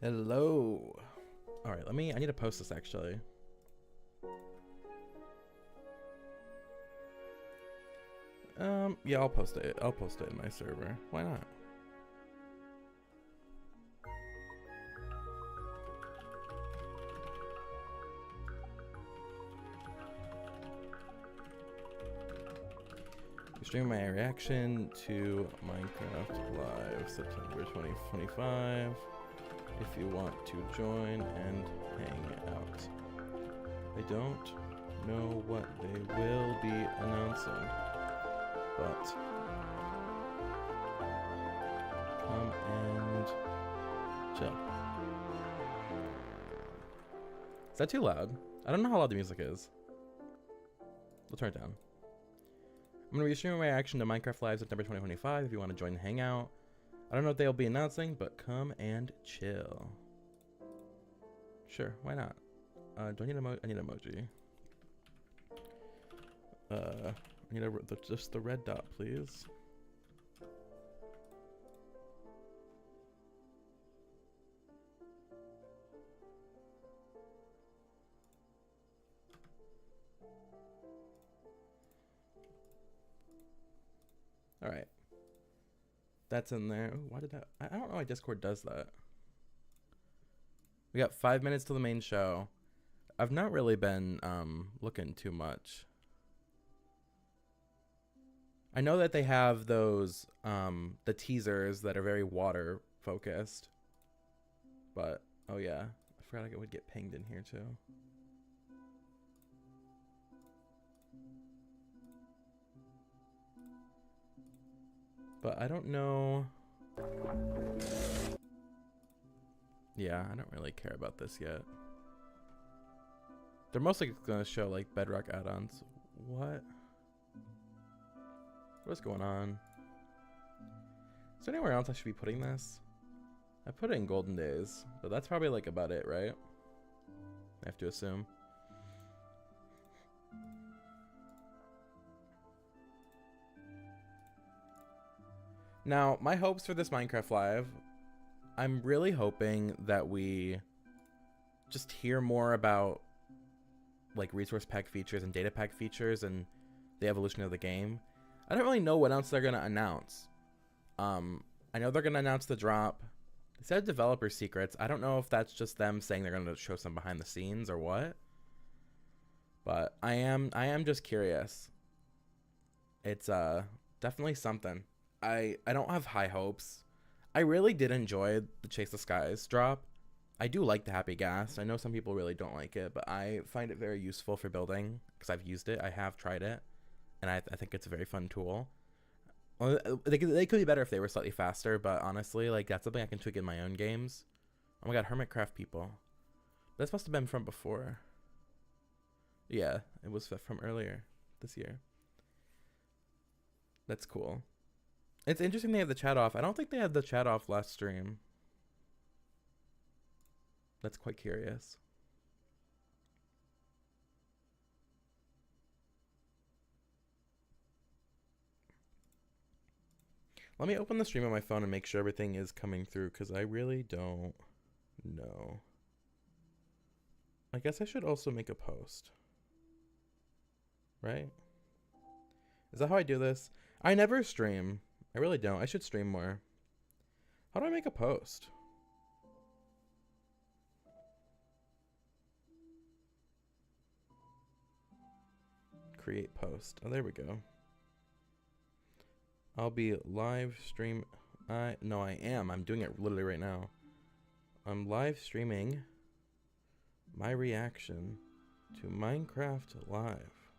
Hello. All right, I need to post this actually. Yeah, I'll post it. I'll post it in my server. Why not? Stream my reaction to Minecraft Live September 2025. If you want to join and hang out. I don't know what they will be announcing, but come and chill. Is that too loud? I don't know how loud the music is. We'll turn it down. I'm going to be streaming my reaction to Minecraft Live September 2025 if you want to join and hang out. I don't know what they'll be announcing, but come and chill. Sure, why not? Do I need I need emoji. I need just the red dot, please. All right. That's in there. Ooh, why did that? I don't know why Discord does that. We got 5 minutes to the main show. I've not really been looking too much. I know that they have those the teasers that are very water focused. But oh yeah, I forgot I would get pinged in here too. But I don't know. Yeah, I don't really care about this yet. They're mostly gonna show like Bedrock add-ons. What? What's going on? Is there anywhere else I should be putting this? I put it in Golden Days, but that's probably like about it, right? I have to assume. Now, my hopes for this Minecraft Live, I'm really hoping that we just hear more about like resource pack features and data pack features and the evolution of the game. I don't really know what else they're gonna announce. I know they're gonna announce the drop. They said developer secrets. I don't know if that's just them saying they're gonna show some behind the scenes or what. But I am just curious. It's definitely something. I don't have high hopes. I really did enjoy the Chase the Skies drop. I do like the Happy Gas. I know some people really don't like it, but I find it very useful for building because I've used it. I have tried it, and I think it's a very fun tool. Well, they could be better if they were slightly faster, but honestly, like that's something I can tweak in my own games. Oh my god, Hermitcraft people. This must have been from before. Yeah, it was from earlier this year. That's cool. It's interesting they have the chat off. I don't think they had the chat off last stream. That's quite curious. Let me open the stream on my phone and make sure everything is coming through because I really don't know. I guess I should also make a post. Right? Is that how I do this? I never stream. I really don't. I should stream more. How do I make a post? Create post. Oh, there we go. I'll be live stream. No, I am. I'm doing it literally right now. I'm live streaming my reaction to Minecraft Live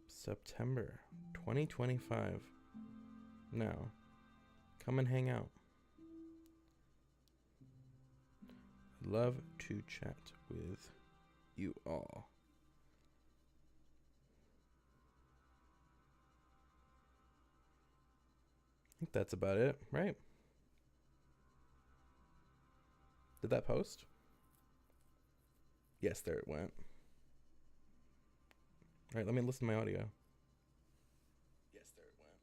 September 2025. Now, come and hang out. I'd love to chat with you all. I think that's about it, right? Did that post? Yes, there it went. All right, let me listen to my audio. Yes, there it went.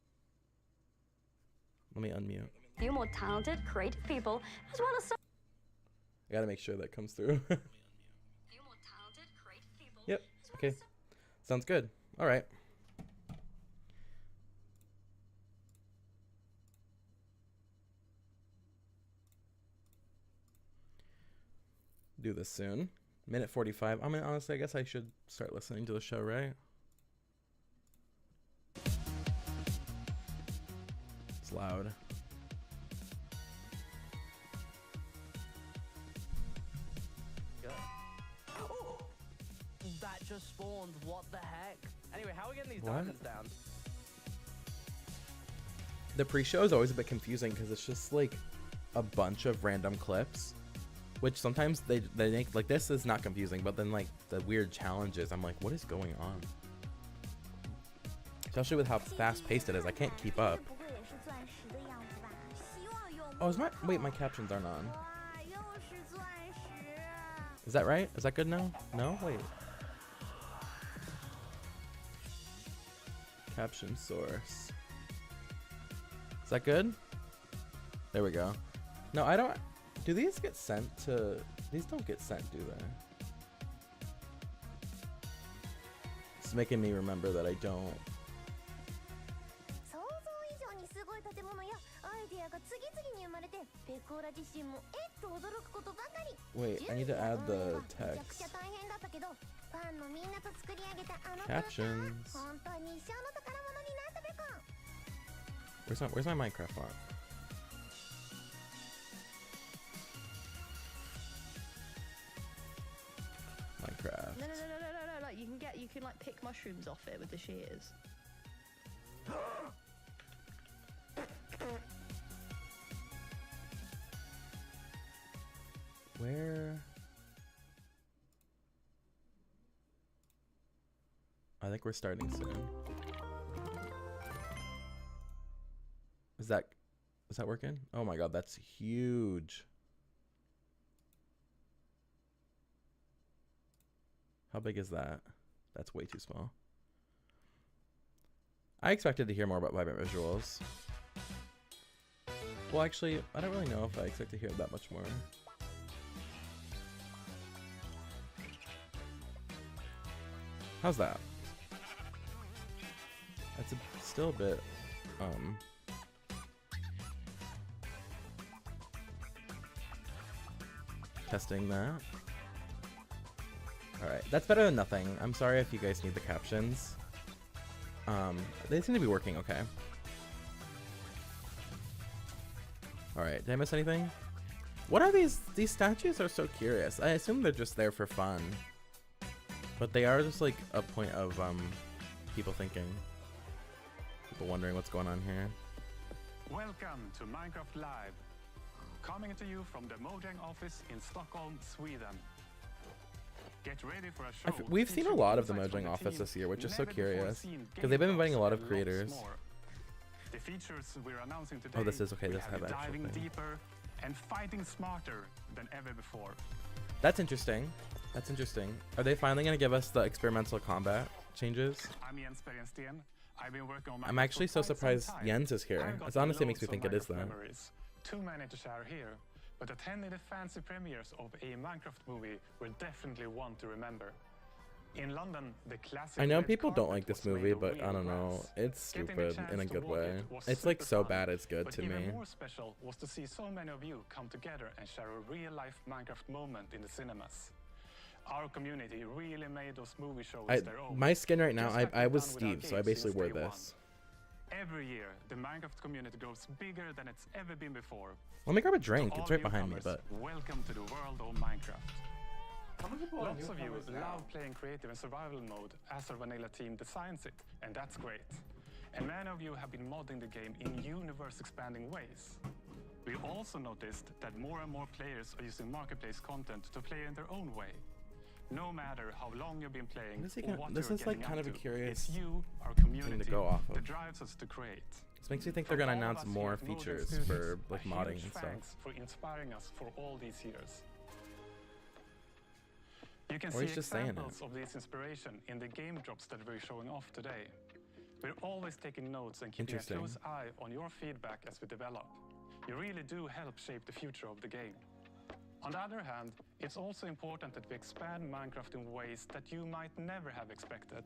Let me unmute. few more talented, creative people, as well as some. I gotta make sure that comes through. Few more talented, creative people. Yep. As well Okay. as some. Sounds good. All right. Do this soon. Minute 45. I mean, honestly, I guess I should start listening to the show, right? It's loud. Oh, that just spawned. What the heck? Anyway, how are we getting these What? diamonds down? The pre-show is always a bit confusing because it's just like a bunch of random clips, which sometimes they make, like, this is not confusing, but then like the weird challenges, I'm like, what is going on? Especially with how fast paced it is, I can't keep up. Oh, is my captions aren't on. Is that right? Is that good now? No, wait. Caption source. Is that good? There we go. No, I don't. Do these get sent to? These don't get sent, do they? It's making me remember that I don't. Wait, I need to add the text. Captions. Where's my Minecraft font? Minecraft. No. You can like pick mushrooms off it with the shears. Where? I think we're starting soon. Is that working? Oh my god, that's huge. How big is that? That's way too small. I expected to hear more about vibrant visuals. Well, actually, I don't really know if I expect to hear that much more. How's that? That's still a bit, testing that. Alright, that's better than nothing. I'm sorry if you guys need the captions. They seem to be working okay. Alright, did I miss anything? What are these? These statues are so curious. I assume they're just there for fun. But they are just like a point of people thinking. People wondering what's going on here. Welcome to Minecraft Live. Coming to you from the Mojang office in Stockholm, Sweden. Get ready for a show. We've seen a lot of the Mojang office this year, which is so curious. Because they've been inviting a lot of creators. The features we're announcing today. Oh, this is okay. This have have you actual diving thing. deeper and fighting smarter than ever before. That's interesting. That's interesting. Are they finally going to give us the experimental combat changes? I'm Jens Bergensten. I've been working on Minecraft I'm actually for so quite some surprised time. Jens is here. I've got It honestly makes loads me of think it is Minecraft that. memories. Too many to share here, but attending the fancy premieres of a Minecraft movie will definitely one to remember. In London, the classic I know red people don't carpet like this was made movie, of but real I don't know. grass. It's Getting the stupid chance in a to good walk way. it was It's like super so fun. bad it's good But to even me. more special was to see so many of you come together and share a real-life Minecraft moment in the cinemas. Our community really made those movie shows their own. My skin right now, Just like I we've was done with Steve, so I arcades basically since wore day one. this. Every year, the Minecraft community grows bigger than it's ever been before. Let me grab a To drink. all It's right behind me, newcomers, but welcome to the world of Minecraft. Lots of you love playing creative and survival mode as our vanilla team designs it, and that's great. And many of you have been modding the game in universe-expanding ways. We also noticed that more and more players are using marketplace content to play in their own way. No matter how long you've been playing This is or kind- what this you're is, like, getting kind of a up to, curious it's you, our community, go off of. that drives us to create. this makes me think they're gonna announce more features for like modding and stuff. Thanks for inspiring us for all these years. You can Or see he's just saying it. examples of this inspiration in the game drops that we're showing off today. We're always taking notes and keeping a Interesting. close eye on your feedback as we develop. you really do help shape the future of the game. On the other hand, it's also important that we expand Minecraft in ways that you might never have expected.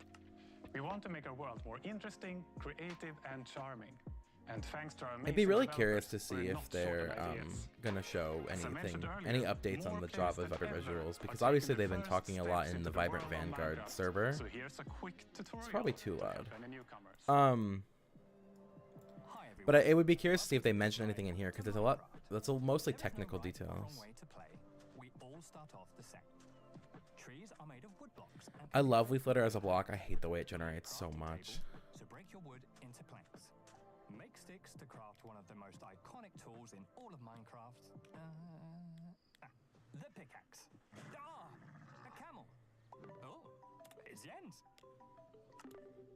We want to make our world more interesting, creative, and charming. And thanks to our amazing I'd be really developers, curious to we're see if not short they're of ideas. gonna show As I anything, mentioned earlier, any updates on more the players Java than Vibrant ever visuals, are because taking obviously their they've been first talking a lot steps in into the the Vibrant world of Vanguard Minecraft. server. So here's a quick tutorial It's probably too to loud. help any newcomers. Hi everyone. But it would be curious to see if they mention anything in here, because there's a lot. That's mostly There is no technical right or details. wrong way to play. We all start off the same. Trees are made of wood blocks. And I love Leaf Litter as a block. I hate the way it generates so crafting much. table, so break your wood into planks. Make sticks to craft one of the most iconic tools in all of Minecraft. The pickaxe. Ah, a camel. Oh, it's Jens.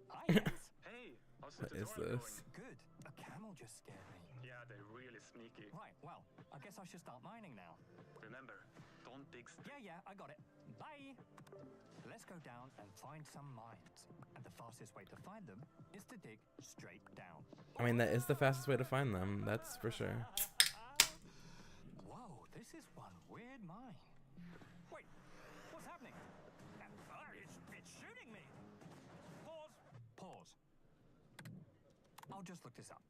Hi Jens. Hey, how's What the is tutorial this? Good. A camel just scared me. going? Yeah, they're really sneaky. Right, well, I guess I should start mining now. Remember, don't dig Yeah, I got it. Bye. Let's go down and find some mines. And the fastest way to find them is to dig straight down. I mean, that is the fastest way to find them. That's for sure. Whoa, this is one weird mine. Wait, what's happening? It's shooting me. Pause. I'll just look this up.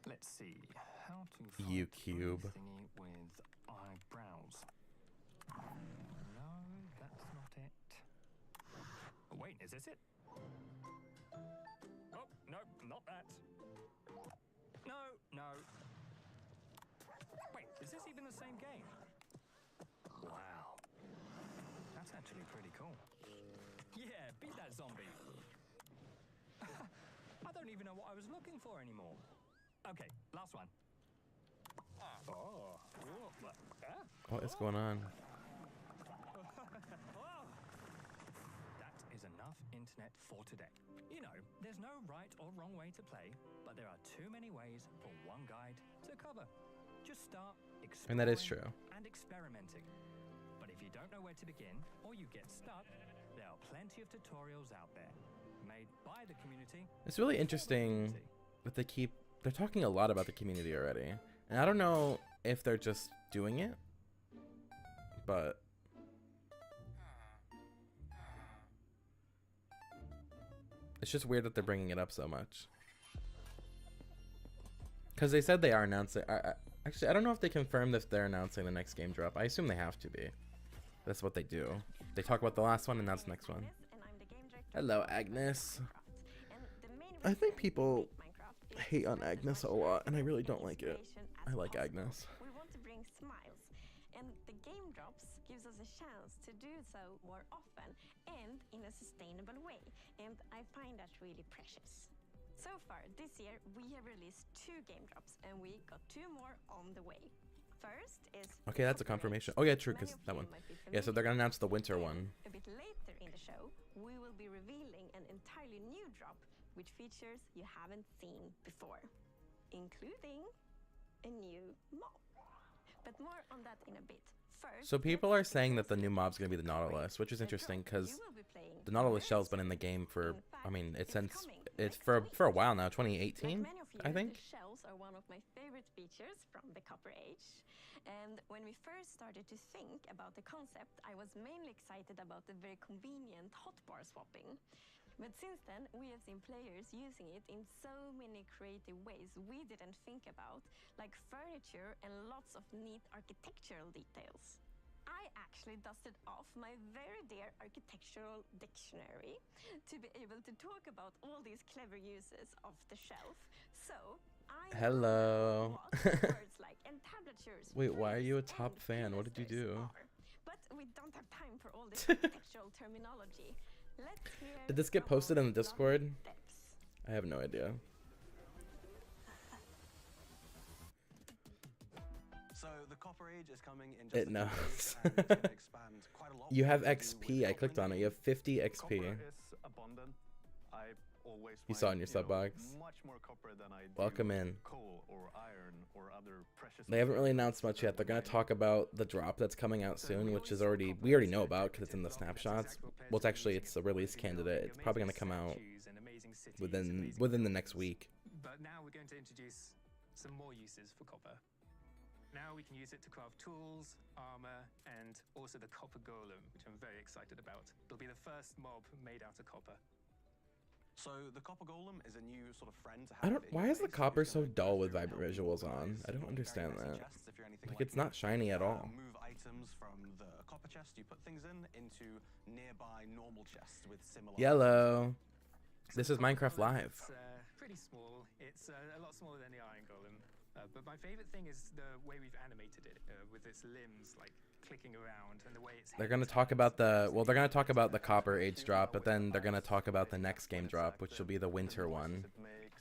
Let's see. How to find Ucube. a thingy with eyebrows. No, that's not it. Oh, wait, is this it? Oh, no, not that. No. Wait, is this even the same game? Wow. That's actually pretty cool. Yeah, beat that zombie. I don't even know what I was looking for anymore. Okay, last one. Oh. What is going on? That is enough internet for today. You know, there's no right or wrong way to play, but there are too many ways for one guide to cover. Just start exploring And that is true. and experimenting. But if you don't know where to begin or you get stuck, there are plenty of tutorials out there made by the community. It's really for the interesting community. that they're talking a lot about the community already. And I don't know if they're just doing it, but it's just weird that they're bringing it up so much. Because they said they are announcing. Actually, I don't know if they confirmed if they're announcing the next game drop. I assume they have to be. That's what they do. They talk about the last one and announce the next one. Hello, Agnes. I think people hate on Agnes a lot, and I really don't like it. I like Agnes. We want to bring smiles, and the game drops gives us a chance to do so more often and in a sustainable way, and I find that really precious. So far this year we have released 2 game drops, and we got 2 more on the way. First is Okay, that's a confirmation. Oh yeah, true, because that one. Yeah, so they're gonna announce the winter one. A bit later in the show, we will be revealing an entirely new drop with features you haven't seen before, including a new mob. But more on that in a bit. First, So people are saying that the new mob's gonna be the Nautilus, which is interesting because the Nautilus shell's been in the game for, I mean, it's for a while now, 2018, I think. The shells are one of my favorite features from the Copper Age. And when we first started to think about the concept, I was mainly excited about the very convenient hotbar swapping. But since then, we have seen players using it in so many creative ways we didn't think about, like furniture and lots of neat architectural details. I actually dusted off my very dear architectural dictionary to be able to talk about all these clever uses of the shelf. So I Hello. words like entablatures. Wait, why are you a frames, top and fan? What did you pilasters do? are. But we don't have time for all this architectural terminology. Let's hear Did this get from posted in the our Discord? lovely Debs. I have no idea. So the Copper Age is coming in just It a few knows. days, and it's gonna expand quite a lot You what have we can do with XP. I Copper clicked on it. Game. You have 50 XP. Copper is abundant. I always You find, saw in your know, sub box. much more copper than I do Welcome in. coal or iron or other precious They haven't really materials announced much yet. They're gonna that talk about the drop that's coming out soon, which is already we already know about because it's in the snapshots. Well, it's actually it's a release candidate. It's probably gonna come out within the next week. But now we're going to introduce some more uses for copper. Now we can use it to craft tools, armor, and also the copper golem, which I'm very excited about. It'll be the first mob made out of copper. So the copper golem is a new sort of friend to I have don't. in Why your is the base copper who's so gonna go dull with through and vibrant help you visuals on? I don't organize understand your very that. messy chests if you're anything Like like it's not me. shiny at all. Move items from the copper chest you put things in into nearby normal chests with similar Yellow. This So is the copper Minecraft golem Live. is, pretty small. It's a lot smaller than the iron golem. But my favorite thing is the way we've animated it, with its limbs like clicking around and the way it's. They're gonna talk about the they're gonna talk about the Copper Age drop, but then they're gonna talk about the next game drop, which will be the winter one. It makes.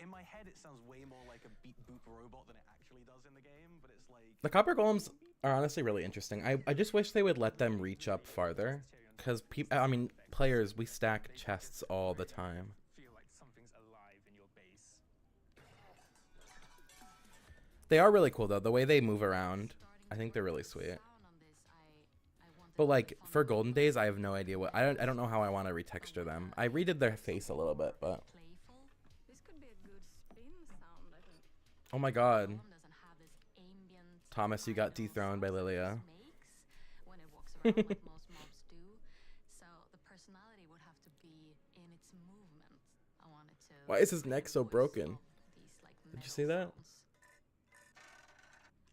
In my head, it sounds way more like a beep boop robot than it actually does in the game, but it's like The Copper Golems are honestly really interesting. I just wish they would let them reach up farther, because players, we stack chests all the time. Feel like something's alive in your base. They are really cool though. The way they move around, I think they're really sweet. But like for Golden Days, I have no idea what I don't know how I want to retexture them. I redid their face a little bit, but This could be a good spin sound, I think. oh my god, Thomas, you got dethroned by Lilia. When it walks around like most mobs do. So the personality would have to be in its movement. I wanted to. Why is his neck so voice broken? of these, like, Did you metal see that? sounds.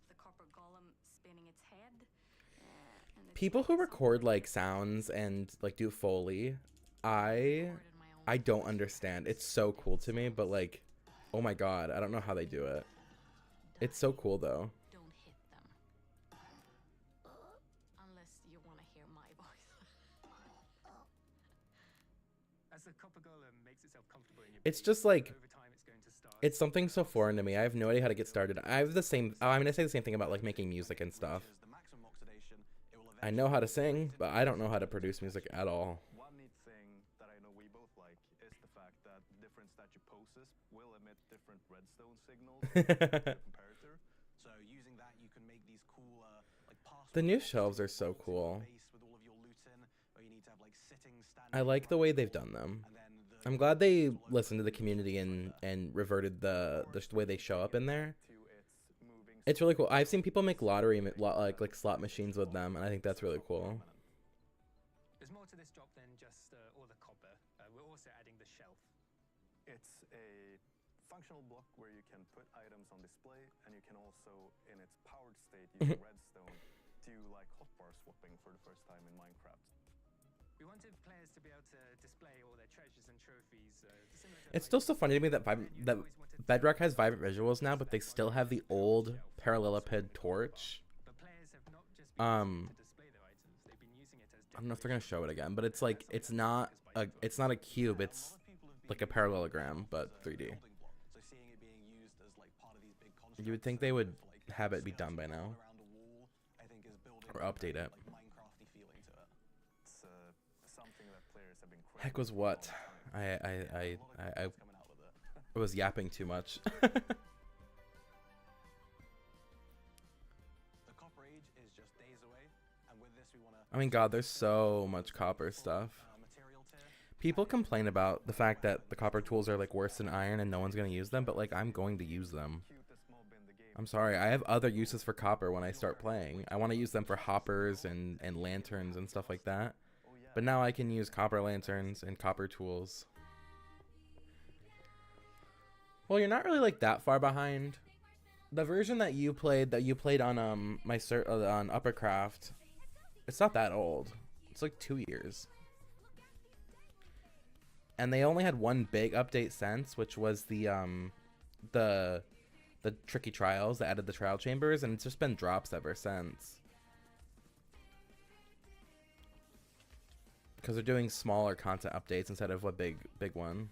The copper golem spinning its head. And it's People like who some- record like sounds and like do Foley, I Recorded my own don't voice understand. tracks. It's so cool to me, but like, oh my god, I don't know how they do it. It's so cool though. Don't hit them. Unless you want to hear my voice. As the copper golem makes itself comfortable in your It's base, just like over time it's going to start. it's something so foreign to me. I have no idea how to get started. I have the same. I'm gonna say the same thing about like making music and stuff. reaches the maximum oxidation, it will I know how to eventually sing, but I don't know how to produce music at all. One neat thing that I know we both like is the fact that different statue poses will emit different redstone signals to the comparator. So using that, you can make these cool like The password new blocks shelves that are so you put into your cool. base with all of your loot in, where you need to have like sitting, I standing, like the way running, they've done them. and then the I'm glad they all over listened to the place. community and reverted the way they show up in there. To its moving It's really cool. I've seen people make like slot machines with them, and I think that's really cool. There's more to this drop than just all the copper. We're also adding the shelf. It's a functional block where you can put items on display, and you can also, in its powered state, using redstone, do like hotbar swapping for the first time in Minecraft. We wanted players to be able to display all their treasures and trophies. Similar to It's like still so funny to me that when you've that always wanted to Bedrock has access vibrant visuals now, but they still have the old parallelepiped torch. But players have not just been using it to display their items, they've been using it as I don't know if they're gonna decoration. show it again, but it's like it's not a cube. It's like a parallelogram, but 3D. building block. So seeing it being used as like part of these big You would constructs think and they would for, like, have it be skeleton done by now. around a wall, I think is building Or a update very, it. like Minecrafty feeling to it. It's something that players have been Heck craving was for a what? long time. I A lot of I concepts coming out with it. was yapping too much. The Copper Age is just days away, and with this we want to I mean, God, there's so much copper stuff. material tier. People complain about the fact that the copper tools are like worse than iron and no one's gonna use them, but like I'm going to use them. Cutest mob in the game. I'm sorry, I have other uses for copper when I start playing. I want to use them for hoppers and lanterns and stuff like that. Oh yeah. But now I can use copper lanterns and copper tools. Well, you're not really like that far behind. The version that you played on on Uppercraft, it's not that old. It's like 2 years. And they only had one big update since, which was the tricky trials that added the trial chambers, and it's just been drops ever since. Because they're doing smaller content updates instead of a big one.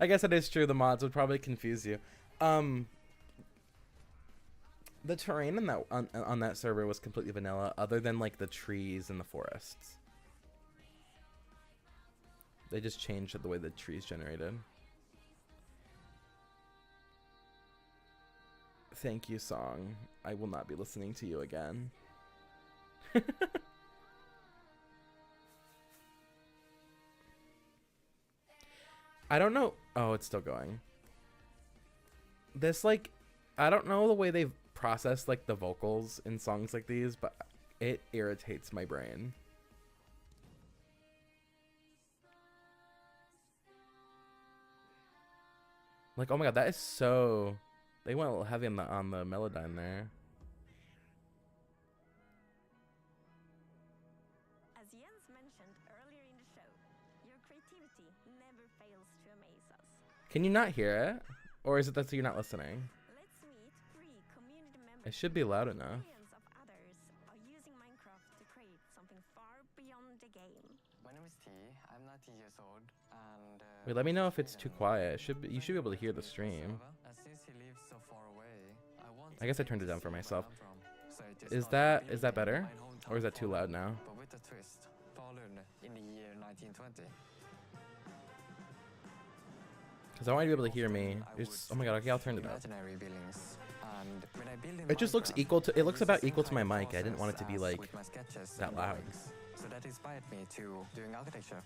I guess it is true. The mods would probably confuse you. The terrain in that on that server was completely vanilla, other than like the trees and the forests. They just changed the way the trees generated. Thank you, song. I will not be listening to you again. I don't know. Oh, it's still going. This, like, I don't know the way they've processed, like, the vocals in songs like these, but it irritates my brain. Like, oh my god, that is so... They went a little heavy on the Melodyne there. As Jens mentioned earlier in the show, your creativity never fails to amaze us. Can you not hear it? Or is it that you're not listening? Let's meet 3 community members. It should be loud enough. Millions of others are using Minecraft to create something far beyond the game. My name is T. I'm 19 years old, and Wait, let me know if it's too quiet. You should be able to hear the stream. Since he lives so far away, I guess I turned it down for myself. So it Is not that better? my hometown Or is that too Falun, loud now? But with a twist, Falun in the year 1920. Because I want you to be able to hear me. It's, oh my god, okay, I'll turn it up. Imaginary buildings. And when I build in It just looks Minecraft, equal to, it looks I use the about same equal to my kind of mic. I didn't want it to be process like with my sketches that and loud. drawings. So that inspired me to doing architecture.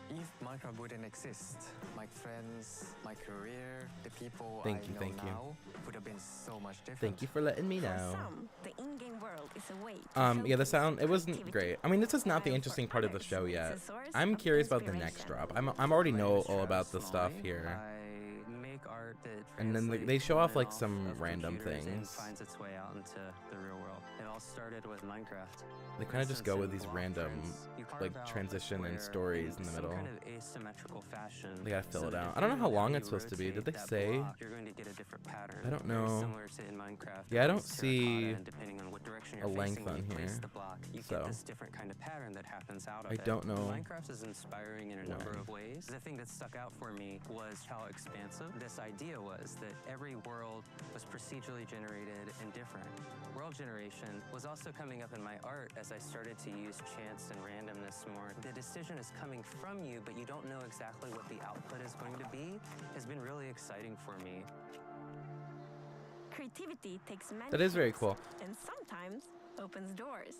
If Minecraft wouldn't exist, my friends, my career, the people I know now would have been so much different. Thank you for letting me For know. some, the in-game world is a way to Yeah, the showcase sound, it wasn't creativity. great. I mean, this is not the While interesting for part of the others, show it's yet. a source I'm of curious about the next inspiration. drop. I'm already know all about the stuff here. I make art that And then they translates show off, on like, and some of random computers and things. finds its way out into the real world. It all started with Minecraft. They For kind of just go instance, with in these block random, prints, you carve like, out a transition and square stories in the some middle. kind of asymmetrical fashion. They gotta fill so it that out. if I don't know you how long heavily it's supposed to be. Did rotate they that say? block, you're going to get a different pattern. I don't Very know. similar to in Minecraft. Yeah, I don't it's see terracotta, and depending on what direction you're a length facing when on you place here. the block, you So, get this different kind of pattern that happens out of I it. don't know Minecraft is inspiring in a number why. of ways. The thing that stuck out for me was how expansive this idea was, that every world was procedurally generated and different. World generation was also coming up in my art as I started to use chance and randomness more. The decision is coming from you, but you don't know exactly what the output is going to be, has been really exciting for me. Creativity takes many That is very shapes cool. and sometimes opens doors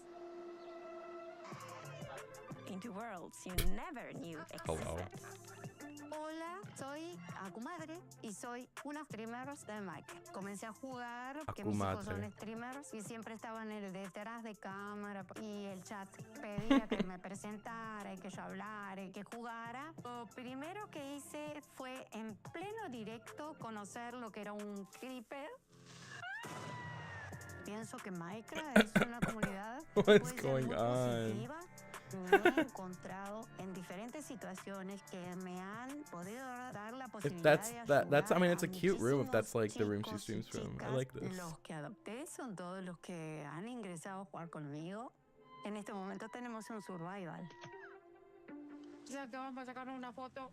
into worlds you never knew existed. Hello. Hola, soy Akumadre y soy una streamer de Minecraft. Comencé a jugar porque mis hijos son Akumadre. streamers y siempre estaba en el detrás de cámara y el chat pedía que me presentara y que yo hablara y que jugara. Lo primero que hice fue en pleno directo conocer lo que era un creeper. Pienso que Minecraft es una comunidad que What's puede ser going muy on? positiva. Me he encontrado en diferentes situaciones que me han podido dar la If posibilidad de that's I mean it's a ayudar cute room if that's muchísimos like the room she chicos y streams from. I chicas. like this. Los que adopté son todos los que han ingresado a jugar conmigo. En este momento tenemos un survival. Ya que vamos a sacar una foto.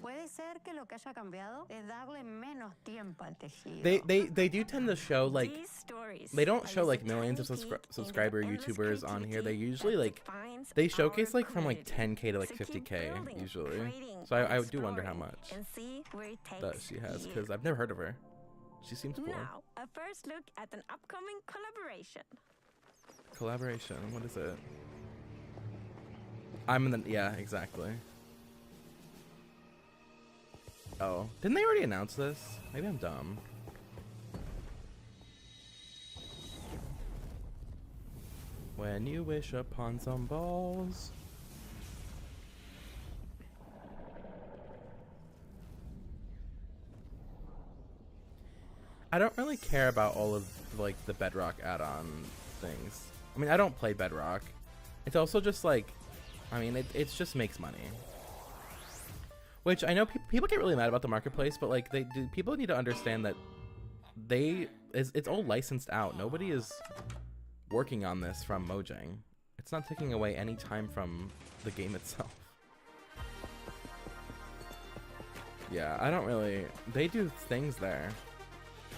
Puede ser que lo que haya cambiado es darle menos tiempo al tejido. They do tend to show like These stories they don't are show just like a millions of tiny peek into the subscriber endless YouTubers on here. They creativity usually that like defines they our showcase like from like community. 10k to like So keep 50k building, usually. creating, So I and do wonder how exploring, much and see where it takes that she has you. because I've never heard of her. She seems cool. Now, a first look at an upcoming collaboration. Collaboration. What is it? I'm in the yeah exactly. Oh, didn't they already announce this? Maybe I'm dumb. When you wish upon some balls. I don't really care about all of like the Bedrock add-on things. I mean, I don't play Bedrock. It's also just like, I mean, it just makes money. Which I know people get really mad about the marketplace, but like people need to understand that it's all licensed out. Nobody is working on this from Mojang. It's not taking away any time from the game itself. Yeah, I don't really. They do things there.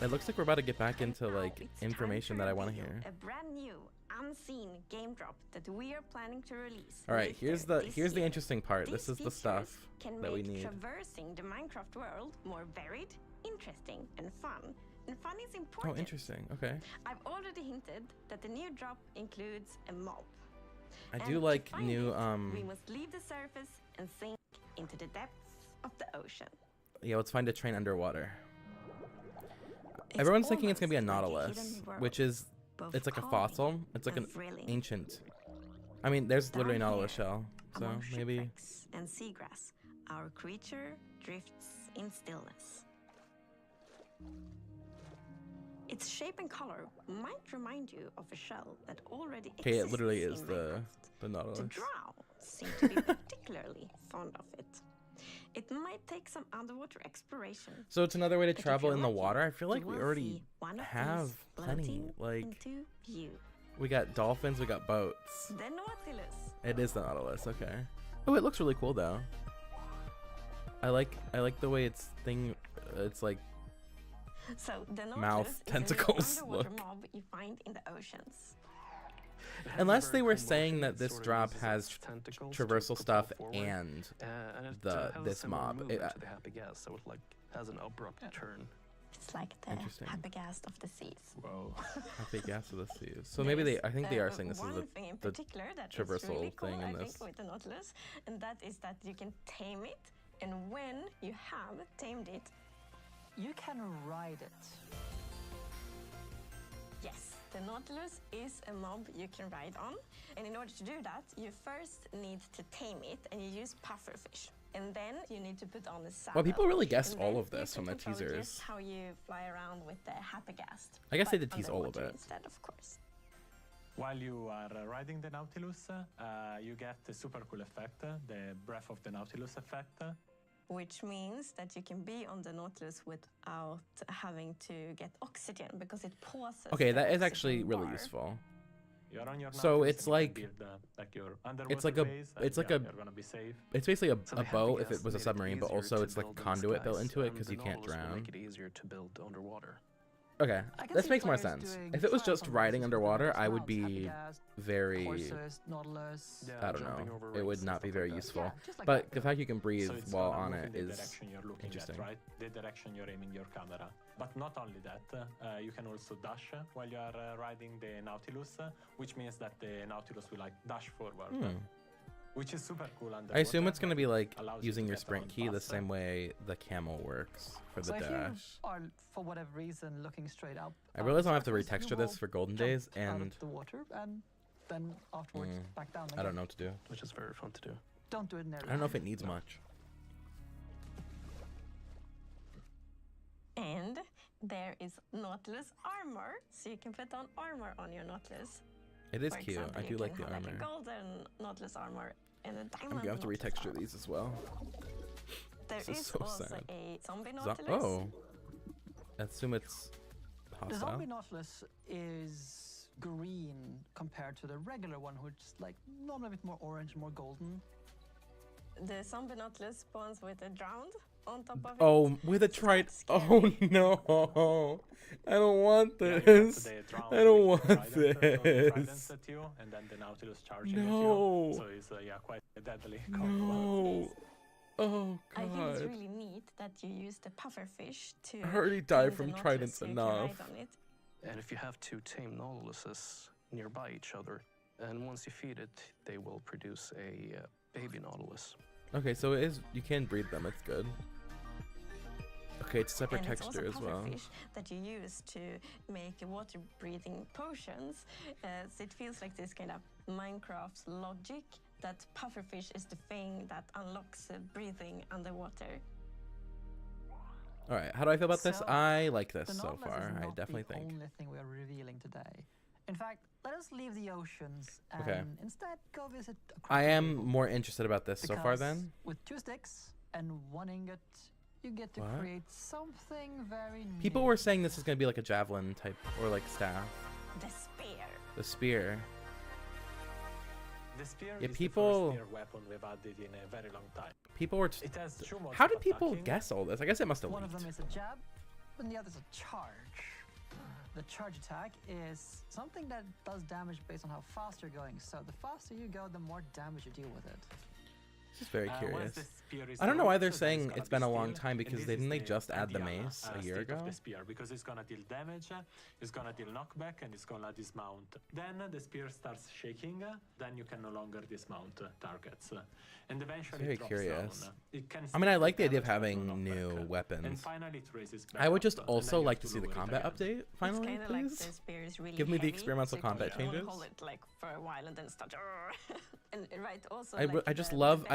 It looks like we're about to get back into Now like it's time information to that I want to reveal hear. A brand new, unseen game drop that we are planning to release. All right, later this here's the year. interesting part. These This is the features stuff can that we make need. traversing the Minecraft world more varied, interesting, and fun, And fun is important. Oh, interesting. Okay. I've already hinted that the new drop includes a mob. I And do to like find new we must leave the surface and sink into the depths of the ocean. Yeah, let's find a train underwater. It's Everyone's thinking it's gonna be a almost like a nautilus, hidden world, which is both it's like a calming fossil. It's like and an thrilling. ancient. I mean, there's literally a Down nautilus here, shell, so among maybe. shipwrecks and seagrass, our creature drifts in stillness. Its shape and color might remind you of a shell that already Okay, exists it literally is in the Minecraft. nautilus. The drow seem to be particularly fond of it. It might take some underwater exploration. So it's another way to but if travel you're in the lucky, water. I feel like you we will already see one of have these plenty. floating Like into view. we got dolphins, we got boats. The Nautilus. It is the nautilus. Okay. Oh, it looks really cool though. I like the way it's thing. It's like So the Nautilus mouth, is tentacles, a real underwater look. mob you find in the oceans. unless they were saying that this drop has traversal stuff and this mob. The happy gas, so it like has an abrupt turn. It's like the Interesting. happy gas of the seas. Whoa. I think gas of the seas. So maybe they. I think they are saying this is one thing in the particular that is traversal really cool, thing in I this. think, with the Nautilus, and that is that you can tame it, and when you have tamed it, You can ride it. yes, the Nautilus is a mob you can ride on, and in order to do that, you first need to tame it, and you use pufferfish. And then you need to put on the saddle. Well, people really guessed And all then of this you from can the control teasers. just how you fly around with the Happygast. I guess they but did tease all of underwater it. instead, of course. While you are riding the Nautilus, you get the super cool effect, the Breath of the Nautilus effect. Which means that you can be on the Nautilus without having to get oxygen because it pauses. Okay, the that is oxygen actually really bar. useful. You're on your So Nautilus it's and you like- can build, like your It's underwater like a. base, It's and like yeah, a. you're gonna be safe. It's basically So a the boat happy if gas it was a made it submarine, but easier also to it's like build in conduit built skies, into it and because the you can't Nautilus will drown. Make it easier to build underwater. Okay, I can this see makes more players sense. doing If it was trials just on riding races with underwater, different I would mounts, be Happygast, very. Horses, Nautilus. Yeah, I don't jumping know. over It would rocks and not be stuff very like that. useful. Yeah, just like But that. the fact you can breathe So it's while gonna on move it in the is direction you're looking interesting. at, right? The direction you're aiming your camera. But not only that, you can also dash while you are riding the Nautilus, which means that the Nautilus will like dash forward, which is super cool. I assume it's gonna be like allows you using to your get sprint around key the faster. same way the camel works for the So if you dash. are, for whatever reason, looking straight up, I realize I'll have to surface, you retexture this will for Golden jump Days, out of and the water and then afterwards back down again. I don't know what to do. Which is very fun to do. Don't do it in I don't know if it needs much. And there is Nautilus armor, so you can put on armor on your Nautilus. It is For cute. example, I you do like can the have armor. Like a golden Nautilus armor and a I'm diamond. gonna have to Nautilus retexture armor. these as well. There This is is so also sad. a zombie Zo- Nautilus. oh, I assume it's The hostile. zombie Nautilus is green compared to the regular one, which is like normally a bit more orange, more golden. The zombie Nautilus spawns with a drowned on top of it. Oh, with a trident. Oh no! I don't want this. I don't want this. At you, and then the Nautilus charging at No. you. So it's yeah, quite a deadly combo. No. Oh I think it's god. really neat that you use the pufferfish to. I already died tame from the Nautilus tridents so you can ride enough. on it. And if you have two tame Nautiluses nearby each other, and once you feed it, they will produce a baby Nautilus. Okay, so it is. You can breed them. It's good. Okay, it's separate And it's also texture as well. pufferfish that you use to make water-breathing potions. So it feels like this kind of Minecraft logic that pufferfish is the thing that unlocks breathing underwater. All right, how do I feel about this? So, I like this The so Nautilus far. is I not definitely the think. only thing we are revealing today. In fact, let us leave the oceans and Okay. instead go visit a I crafting am table. more interested about this so far. Because Then with 2 sticks and 1 ingot, you get to What? create something very people new. were saying this is gonna be like a javelin type or like staff. The spear. The spear. The spear Yeah, is people- the first spear weapon we've added in a very long time. People were. It has 2 modes How of did people attacking. guess all this? I guess it must have One of leaked. them is a jab, and the other is a charge. The charge attack is something that does damage based on how fast you're going. So the faster you go, the more damage you deal with it. Just very curious. I don't know why they're saying it's been a long time, because didn't they just add the mace a year ago? The spear, because it's gonna deal damage, it's gonna deal knockback, and it's gonna dismount. Then the spear starts shaking, then you can no longer dismount targets. And eventually Very it drops curious. down. It can I mean, I like the idea of damage, but no having new knockback. And weapons. finally it raises back I would up, just and also then you like have to see the lower it combat again. update finally, It's kind of like please. the spear is really Give me the heavy, experimental so you can combat only changes. hold it like for a while and then start. And right, also. I just love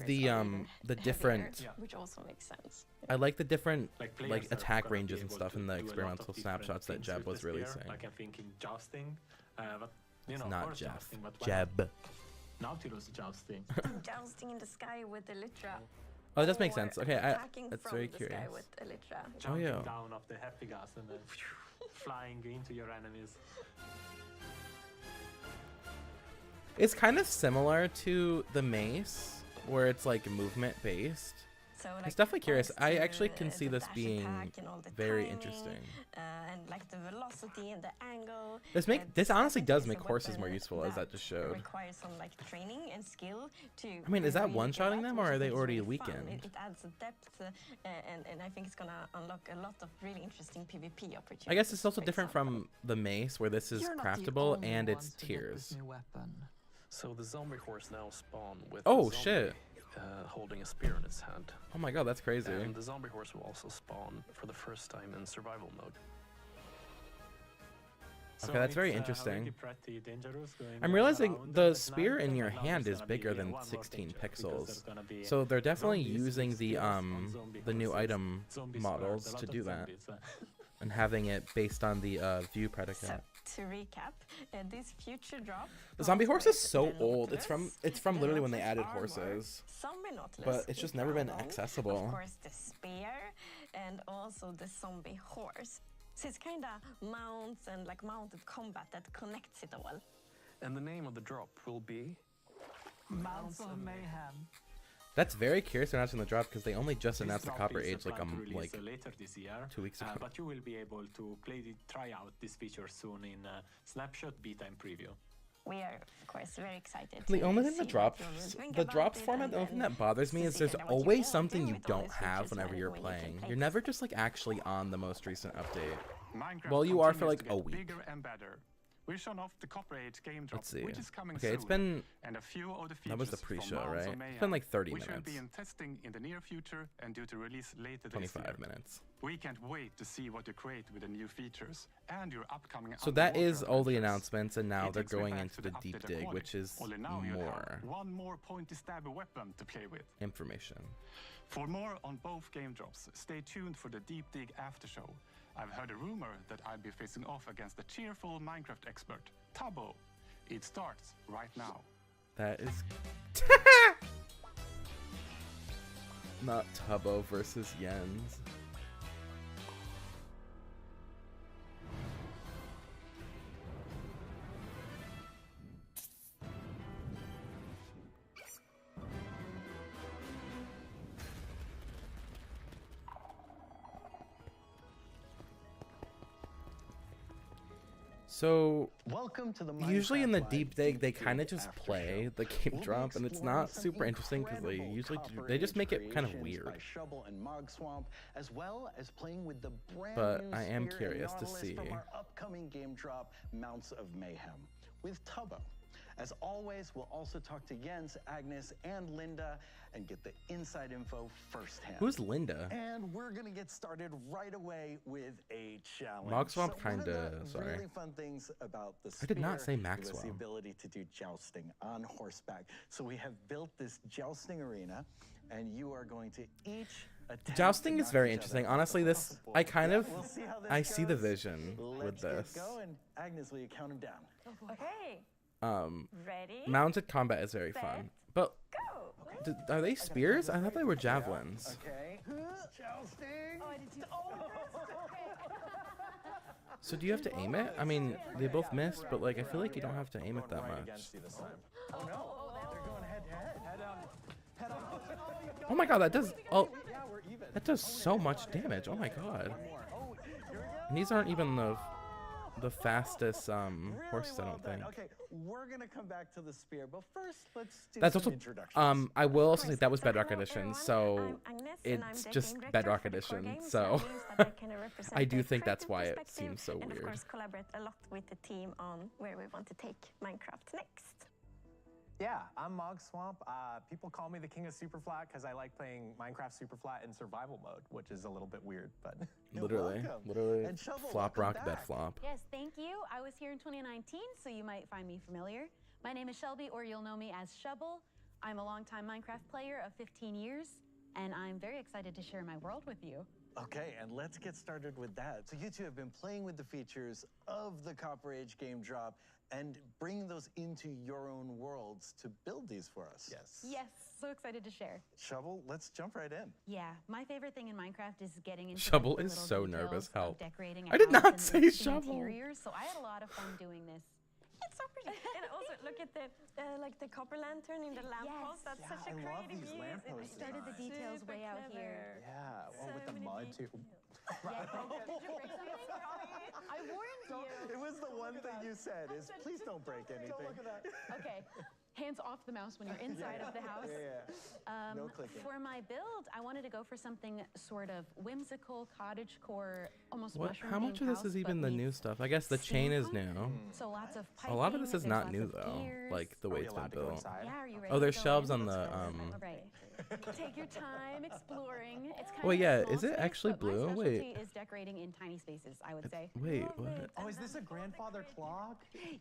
the different. Which also makes sense. I like the different players like are attack gonna be ranges and able stuff to in the do a lot of experimental different snapshots that things Jeb with the was spear, releasing. Like I'm thinking jousting, but you It's know, not horse Jeff. jousting, but Jeb. Nautilus jousting. Jousting in the sky with Elytra. Oh, it does make or sense. Okay, attacking that's from very the curious. Sky with Elytra. Jumping yeah. down off the happy gas and then flying into your enemies. It's kind of similar to the mace, where it's like movement based. So, It's like, definitely curious. thanks I to, actually can see the this dash being attack and all the very timing, interesting. And like the velocity and the angle. This honestly does make is a horses more weapon useful, as that just showed. Requires some like training and skill to. I mean, is that really one-shotting get them, that, or which are I they think is already really fun. weakened? It adds a depth, and I think it's gonna unlock a lot of really interesting PvP opportunities. I guess it's also for different example. from the mace, where this is You're not the craftable only and one it's to get this tiers. new weapon. So the zombie horse now spawn with Oh, a zombie, shit. Holding a spear in its hand. Oh my god, that's crazy. And the zombie horse will also spawn for the first time in survival mode. Okay, that's very it's, interesting. already pretty dangerous going I'm realizing around the at spear night, in and your now hand there's is gonna be bigger than one more 16 danger, because pixels. there's gonna be So they're definitely zombies with using the spears on zombie the new horses. item Zombies models first, a to lot do of that, zombies, and having it based on the view predicate. So to recap, this future drop. The zombie horse is so the old. It's Nautilus, from the literally when they Nautilus added armor, horses. Zombie Nautilus But it's just with never been Baron, accessible. Of course, the spear and also the zombie horse. So it's kind of mounts and like mounted combat that connects it all. And the name of the drop will be Mounts of Mayhem. That's very curious announcing the drop, because they only just This announced the drop Copper is Age like planned to release, like later this year, 2 weeks ago. but you will be able to try out this feature soon in Snapshot beta and preview. We are, of course, very excited. The to only thing see the drops format, the only thing that bothers me is there's always something you don't have whenever you're playing. You're never just like actually on the most recent update. Minecraft Well, you are for continues like to a get week. bigger and better. We've shown off the Copper Age game drop, Let's see. which is coming Okay, soon. it's been and a few of the that was the features from pre-show, Mounts of right? It's Mayhem, been like 30 which will minutes. be in testing in the near future and due to release later this year. 25 minutes. We can't wait to see what you create with the new features and your upcoming. So that underwater is all the adventures. announcements, and now It they're takes me going back into to the updated deep dig, Aquatic. which is Only now you'll more have one more pointy stabby weapon to play with. information. For more on both game drops, stay tuned for the Deep Dig after show. I've heard a rumor that I'll be facing off against the cheerful Minecraft expert, Tubbo. It starts right now. That is not Tubbo versus Jens. So welcome to the usually in the Minecraft deep Live dig they Deep kind of Dig just after play show. the game We'll be drop, and it's exploring not some super interesting because they incredible usually Copper they just Age make it kind of creations weird. by Shovel and Mog Swamp, as well as playing with the brand But new I am Spear and curious to Nautilus see. from our upcoming game drop, Mounts of Mayhem, with Tubbo. As always, we'll also talk to Jens, Agnes, and Linda and get the inside info firsthand. Who's Linda? And we're gonna get started right away with a challenge. Mog Swamp So one of kinda- the sorry. really fun things about the I did not Spear say Max was the Swamp. ability to do jousting on horseback. So we have built this jousting arena, and you are going to each attempt Jousting to is knock very each interesting. other Honestly, off this the I board. kind Yeah, of we'll see how this I see the goes. vision Let's with this. Get going. Agnes, will you count them down? Okay. Ready? Mounted combat is very fun, but are they spears? I thought they were javelins. Okay. Jousting. So do you have to aim it? I mean, they both missed, but like I feel like you don't have to aim it that Right much. against you this time. Oh no, they're going head to head. Head on. Head on. Oh my god, that does that does so much damage. Oh my god. And these aren't even the the fastest Really horses, I well don't done. think. Okay, we're gonna come back to the spear, but first let's do That's some also introductions. I will also say that was Bedrock Hello, Edition, everyone. so I'm Agnes, and I'm it's the just game director Bedrock for the core Edition. game, So that means that I kind of represent I do the think that's creative why it perspective seems so and weird. of course collaborate a lot with the team on where we want to take Minecraft next. Yeah, I'm Mog Swamp. People call me the king of Superflat because I like playing Minecraft Superflat in survival mode, which is a little bit weird, but literally And Shovel, flop welcome rock bed back. flop. Yes, thank you. I was here in 2019, so you might find me familiar. My name is Shelby, or you'll know me as Shovel. I'm a longtime Minecraft player of 15 years, and I'm very excited to share my world with you. Okay, and let's get started with that. So you two have been playing with the features of the Copper Age game drop and bringing those into your own worlds to build these for us. Yes. Yes, so excited to share. Shovel, let's jump right in. Yeah, my favorite thing in Minecraft is getting into Shovel the is little so details nervous. of Help. decorating a I did house not and say the shovel. interiors, so I had a lot of fun doing this. It's so pretty. And also look at the like the copper lantern in the lamppost. That's such a I love creative these use. lamppost It's Started the designs. details super way out here. clever. Yeah, well, So with the many mud too. Yeah, did you break something? I warned you. It was the one thing you said is please don't break anything. Don't look at that. Okay, hands off the mouse when you're inside of the house. Yeah. No clicking. For my build, I wanted to go for something sort of whimsical, cottagecore, almost What? mushroom How much of themed this is house, even but the meets new stuff? I guess the chain is new. So lots of A lot of this piping, is not there's new lots of though. gears. Like the Are way we it's been allowed to go built. inside? Yeah, are you ready? Oh, there's to go shelves in? on the All right. Take your time exploring. It's kind Wait, of yeah, a small is it space, actually but my blue? specialty Wait. is decorating in tiny spaces, I would say. Wait, what? Oh, is this a grandfather clock?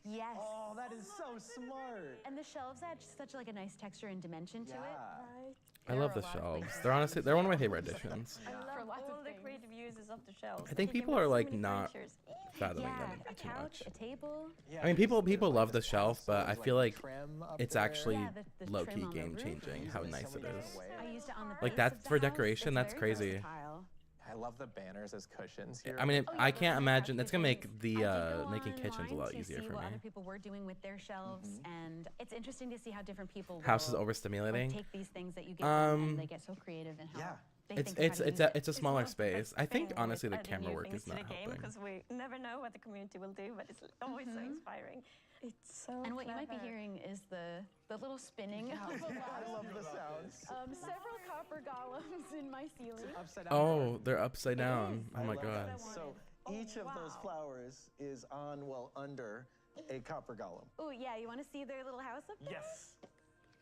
Yes. Oh, that is so smart. And the shelves add such like a nice texture and dimension to it. Right. I love the shelves. They're honestly they're one of my favorite additions. I For love lots of all the things. creative uses of the shelves. I think You can people make are so like many not furnitures. fathoming Yeah, them a too couch, much. a table. I mean, people love the shelf, but I there's, feel like trim up it's there. actually Yeah, the low trim key on the game roof. changing how nice it is. I used it on the Like base that of the for house. decoration, It's that's very crazy. versatile. I love the banners as cushions here. I mean, Oh, yeah, I for can't the imagine. crafting That's gonna things. make the I did go making kitchens a lot online easier to see for what me. other people were doing with their shelves, and it's interesting to see how different people House is will, overstimulating. like, take these things that you give them and they get so creative in how they think of how to use it. It's a smaller space. I think Thing honestly with the adding camera new work things is to not the game helping. because we never know what the community will do, but it's always so inspiring. It's so And what you might be clever. hearing is the little spinning. I love the sounds. Several copper golems in my ceiling. Upside down. Oh, they're upside down. Oh my love god. that. So each of those flowers is on, well, under a copper golem. Oh yeah, you want to see their little house up there? Yes.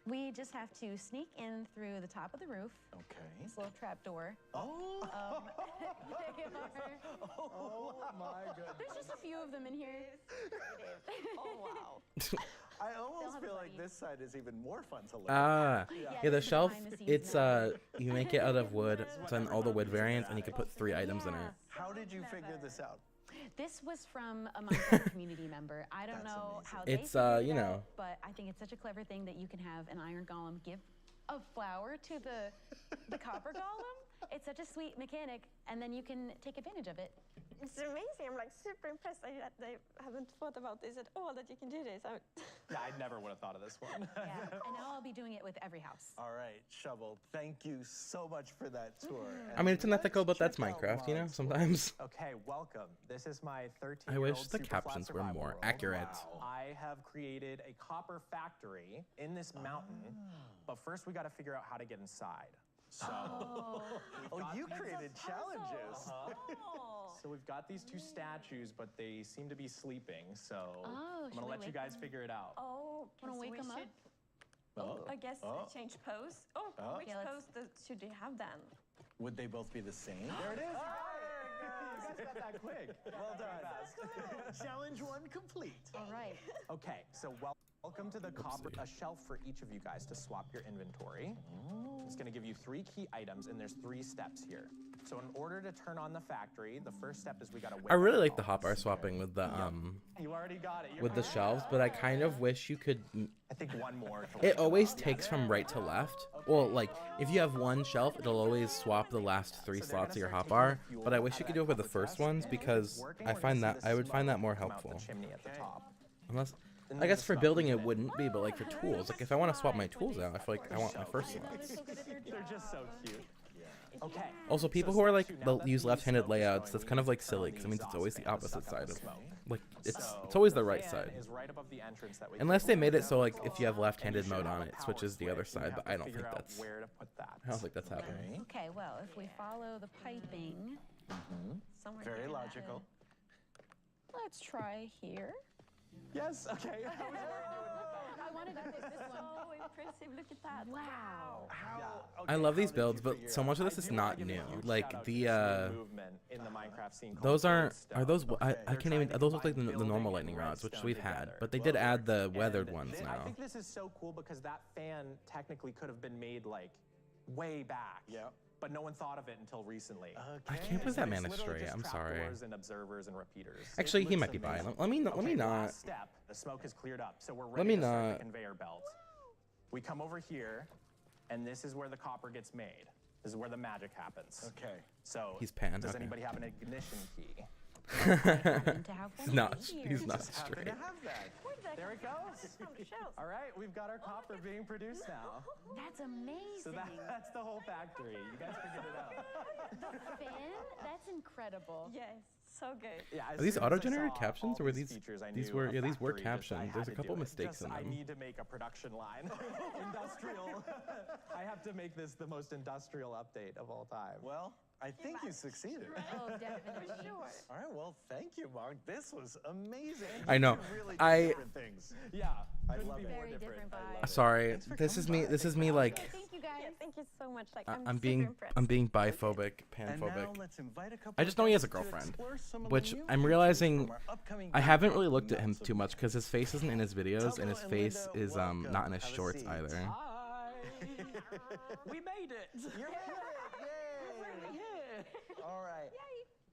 We just have to sneak in through the top of the roof. Okay. This little trap door. Oh. They are. Oh my goodness. There's just a few of them in here. Oh wow. I almost have a feel like buddy. this side is even more fun to look Ah, at. yeah. this The is shelf. behind the scenes It's now. you make it out of wood. It's on all the wood variants, and you can put 3 items in it. How did you figure this out? This was from a Minecraft community member. I don't That's know how It's, they figured you it know. out, but I think it's such a clever thing that you can have an iron golem give a flower to the copper golem. It's such a sweet mechanic, and then you can take advantage of it. It's amazing. I'm like super impressed. I haven't thought about this at all, that you can do this. Yeah, I never would have thought of this one. Yeah, and now I'll be doing it with every house. All right, Shovel, thank you so much for that tour. I mean, it's unethical, but that's check out Minecraft, you know. Mog's Sometimes. Okay, welcome. This is my 13-year-old I wish the Superflat captions were survival more world. accurate. I have created a copper factory in this mountain, but first we got to figure out how to get inside. So, Oh, you created challenges. So we've got these 2 statues, but they seem to be sleeping. So Oh, I'm should gonna we let you wake guys them? figure it out. Oh, Wanna so wake we them up? should, I guess change pose. Oh, Oh. which Yeah, let's- pose should you have then? Would they both be the same? There it is. You guys got that quick. Well done. Challenge 1 complete. All right. Okay, so welcome to the copper, a shelf for each of you guys to swap your inventory. It's gonna give you 3 key items, and there's 3 steps here. So in order to turn on the factory, the first step is we gotta wake I really up like the golems. hotbar swapping with the You already got it. You're with the good. shelves, but I kind of wish you could. I think one more. To It wake always up. takes from right to left. Well, like if you have one shelf, it'll always swap the last 3 slots of your hotbar. But I wish you could do it with the first ones because I find that I would find that more Come out the helpful. chimney at the top. Unless, I guess for building it wouldn't be, but like for tools, like if I want to swap my tools out, I feel like I want my first slots. They're just so cute. Okay. Also, people who are like they'll use left-handed layouts, that's kind of like silly because it means it's always the opposite side of like it's always the right side. Unless they made it so like if you have left-handed mode on it, it switches the other side, but I don't think that's happening. Okay, well, if we follow the piping, somewhere Very near that, logical. Let's try here. Yes, okay. I wanted to pick this one. So impressive, look at that. Wow. I love these builds, but so much of this is not new. Like the those aren't are those I can't even those look like the normal lightning rods, which we've had, but they did add the weathered ones I now. think this is so cool because that fan technically could have been made like way back. Yeah. But no one thought of it until recently. I can't put that man It's literally astray. just I'm sorry. trapdoors and observers and repeaters. Actually, he might be buying them. Let me not. Last step. The smoke has cleared up, so we're Let ready me to start not. the conveyor belt. We come over here, and this is where the copper gets made. This is where the magic happens. Okay. So He's pan, does okay. anybody have an ignition key? He's not straight. To have that. There it goes. All right, we've got our copper being produced now. That's amazing. So that's the whole factory. You guys figured it out. The fin? That's incredible. Yes, so good. Yeah, Are these auto-generated captions or were these these were captioned? There's a couple mistakes in I them. need to make a production line. Industrial. I have to make this the most industrial update of all time. Well, I think you succeeded. Oh, definitely. For sure. All right, well, thank you, Mark. This was amazing. I know. You really did I- different things. Yeah, I couldn't love be it. more Very different I vibe. love it. Sorry, this is me like Thank you, guys. Yeah, thank you so much. Like, I'm super being impressed. biphobic, And now panphobic. let's invite a couple I just know he has a of guests to girlfriend, explore some of the which new I'm features realizing from our upcoming I game haven't drop, really looked at him Melts of too much because his face isn't in his videos and his Tubbo and face Linda, is welcome. not in his Have a shorts seat. either. Hi. We made it. You're Yay. All right.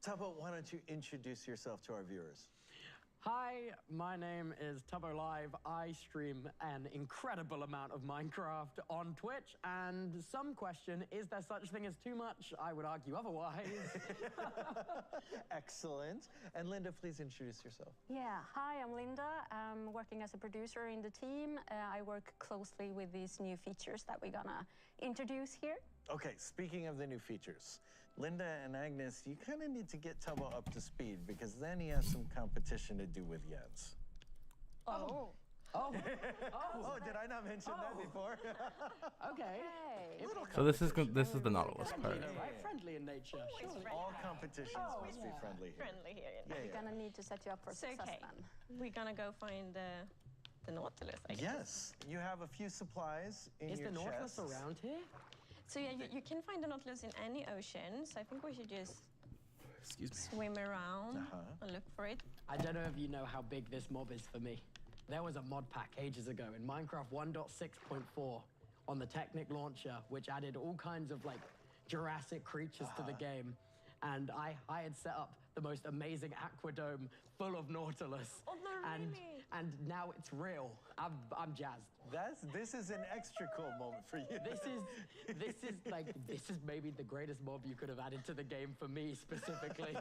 Tubbo, why don't you introduce yourself to our viewers? Hi, my name is Tubbo Live. I stream an incredible amount of Minecraft on Twitch, and some question, is there such thing as too much? I would argue otherwise. Excellent. And Linda, please introduce yourself. Yeah, hi, I'm Linda. I'm working as a producer in the team. I work closely with these new features that we're gonna introduce here. Okay, speaking of the new features, Linda and Agnes, you kind of need to get Tubbo up to speed because then he has some competition to do with Jens. Oh. Oh. Oh, did I not mention that before? Okay. So this is the Nautilus part. Right? Friendly in nature. Surely. All competitions must be friendly here. Friendly here. Yeah, We're yeah. gonna need to set you up for success then. We're gonna go find the Nautilus, I guess. Yes, you have a few supplies in Is your the Nautilus chests. around here? So yeah, you can find the Nautilus in any ocean. So I think we should just Excuse me. swim around and look for it. I don't know if you know how big this mob is for me. There was a mod pack ages ago in Minecraft 1.6.4 on the Technic launcher, which added all kinds of like Jurassic creatures to the game. And I had set up the most amazing aquadome full of Nautilus. Oh, no, really? And now it's real. I'm jazzed. This is an extra cool moment for you. This is maybe the greatest mob you could have added to the game for me specifically.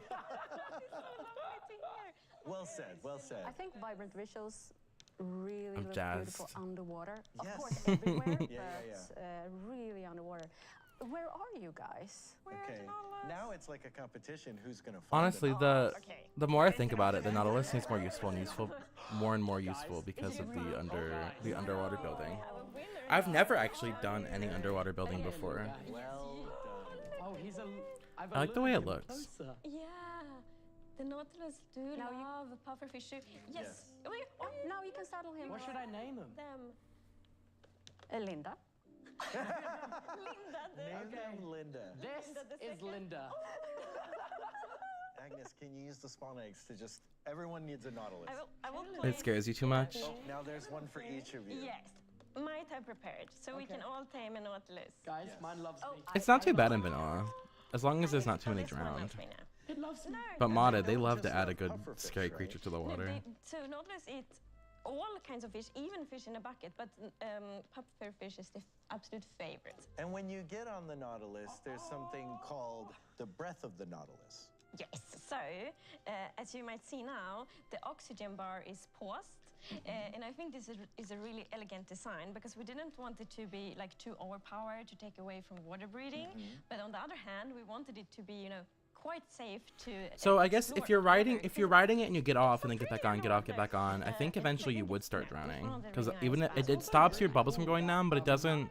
Well said, well said. I think vibrant visuals really look jazzed. beautiful underwater. Of Yes. course, everywhere, Yeah. but really underwater. Where are you guys? Okay, now it's like a competition. Who's gonna find Honestly, it? the more I think about it, the Nautilus seems more useful and more and more useful because of the underwater building. I've never actually done any underwater building before. Oh, I like the way it looks. Yeah, the Nautilus do love pufferfish too. Yes. Wait, now you can saddle him. What should I name him? Linda. Name them Linda. This is Linda. Agnes, can you use the spawn eggs to just... Everyone needs a Nautilus. I will play. It scares you too much? Oh, now there's one for each of you. Yes. Might have prepared, so we can all tame a Nautilus. Guys, mine loves me. It's not too bad in vanilla, as long as there's not too many drowned. It loves me. But modded, they love to add a good scary creature to the water. So Nautilus eats all kinds of fish, even fish in a bucket, but pufferfish is the absolute favorite. And when you get on the Nautilus, there's something called the breath of the Nautilus. Yes, so as you might see now, the oxygen bar is paused. And I think this is a really elegant design because we didn't want it to be like too overpowered to take away from water breathing. But on the other hand, we wanted it to be, you know, quite safe to. So I guess if you're riding it and you get off and then get back on, get back on, I think eventually you would start drowning because even it stops your bubbles from going down, but it doesn't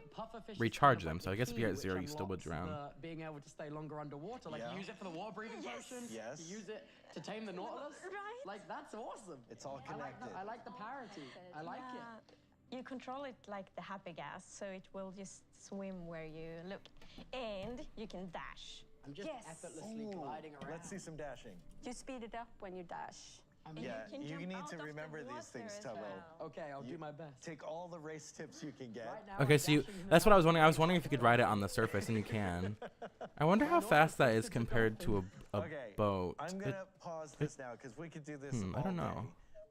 recharge them. So I guess if you're at 0, you still would drown. Being able to stay longer underwater, like use it for the water breathing potion. Yes. To use it to tame the Nautilus. Right. Like that's awesome. It's all connected. I like the parity. I like it. You control it like the happy gas, so it will just swim where you look, and you can dash. I'm just effortlessly gliding around. Let's see some dashing. You speed it up when you dash. You need to remember these things, Tubbo. Okay, I'll do my best. Take all the race tips you can get. Okay, so that's what I was wondering. I was wondering if you could ride it on the surface, and you can. I wonder how fast that is compared to a boat. I'm going to pause this now because we could do this all I don't know. day.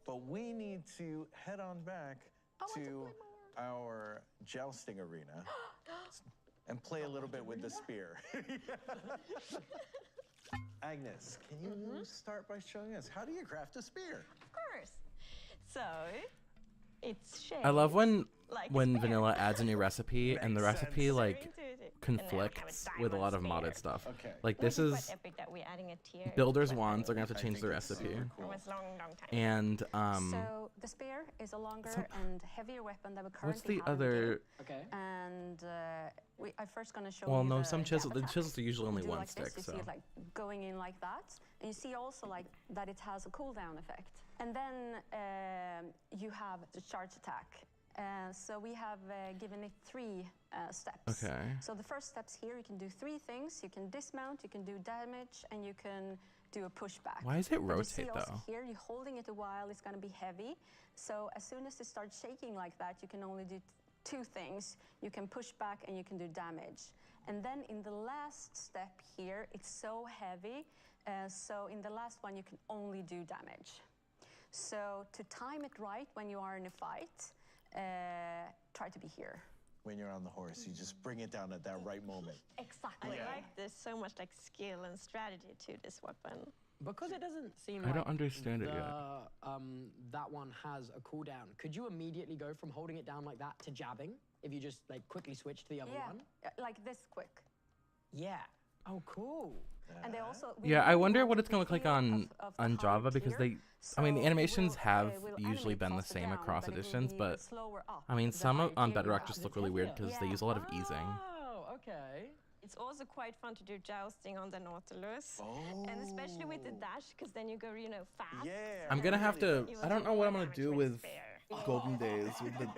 But we need to head on back to our jousting arena and play a little bit with the spear. Agnes, can you start by showing us how do you craft a spear? Of course. So it's shaped. I love when like Vanilla adds a new recipe and the recipe like conflicts with a lot of modded stuff. Okay. Like this Which is quite epic that we're adding a tier. Builder's Wands are gonna have to change the recipe. It was long time. And So the spear is a longer and heavier weapon that we currently what's the have in the other? game. Okay. And I'm first going to show Well, you no, the some chisels. jab The attack. chisels are usually only You do one like this, stick. you So see it like going in like that, and you see also like that it has a cooldown effect. And then you have the charge attack. So we have given it 3 steps. Okay. So the first steps here, you can do 3 things. You can dismount, you can do damage, and you can do a pushback. Why does it But you see rotate, also though? here, you're holding it a while, it's going to be heavy. So as soon as it starts shaking like that, you can only do 2 things. You can push back and you can do damage. And then in the last step here, it's so heavy. So in the last one, you can only do damage. So to time it right when you are in a fight, try to be here. When you're on the horse, you just bring it down at that right moment. Exactly. I like there's so much like skill and strategy to this weapon. Because it doesn't seem I like don't understand it yet. that one has a cooldown. Could you immediately go from holding it down like that to jabbing if you just like quickly switch to the other one? Like this quick. Yeah. Oh, cool. And they also Yeah, I wonder what it's gonna look like on Java because they, I mean, the animations have usually been the same across editions, but I mean, some on Bedrock just look really weird because they use a lot of easing. Oh, okay. It's also quite fun to do jousting on the Nautilus, and especially with the dash, because then you go, you know, fast. Yeah. I'm gonna have to. I don't know what I'm gonna do with Golden Days.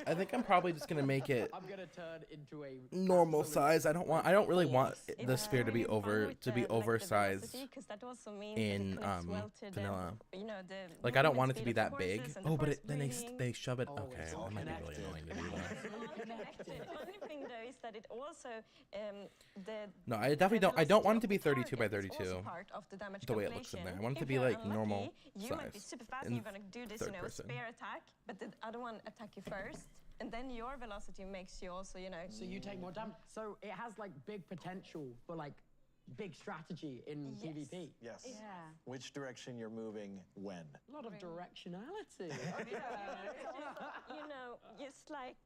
I think I'm probably just gonna make it I'm gonna turn into a normal size. I don't really want the spear to be oversized in vanilla. You know, Like I don't want it to be that big. Oh, but then they shove it. Okay, that might be really annoying to do that. The only thing though is that it also No, I definitely don't. I don't want it to be 32 by 32. The way it looks in there, I want it to be like normal you size. might be super fast in and you're gonna do this, you third know, person. spear attack, but the other one attack you first, and then your velocity makes you also, you know. So you take more damage. So it has like big potential for like big strategy in PvP. Yes. Yeah. Which direction you're moving when? A lot of directionality. You know, just like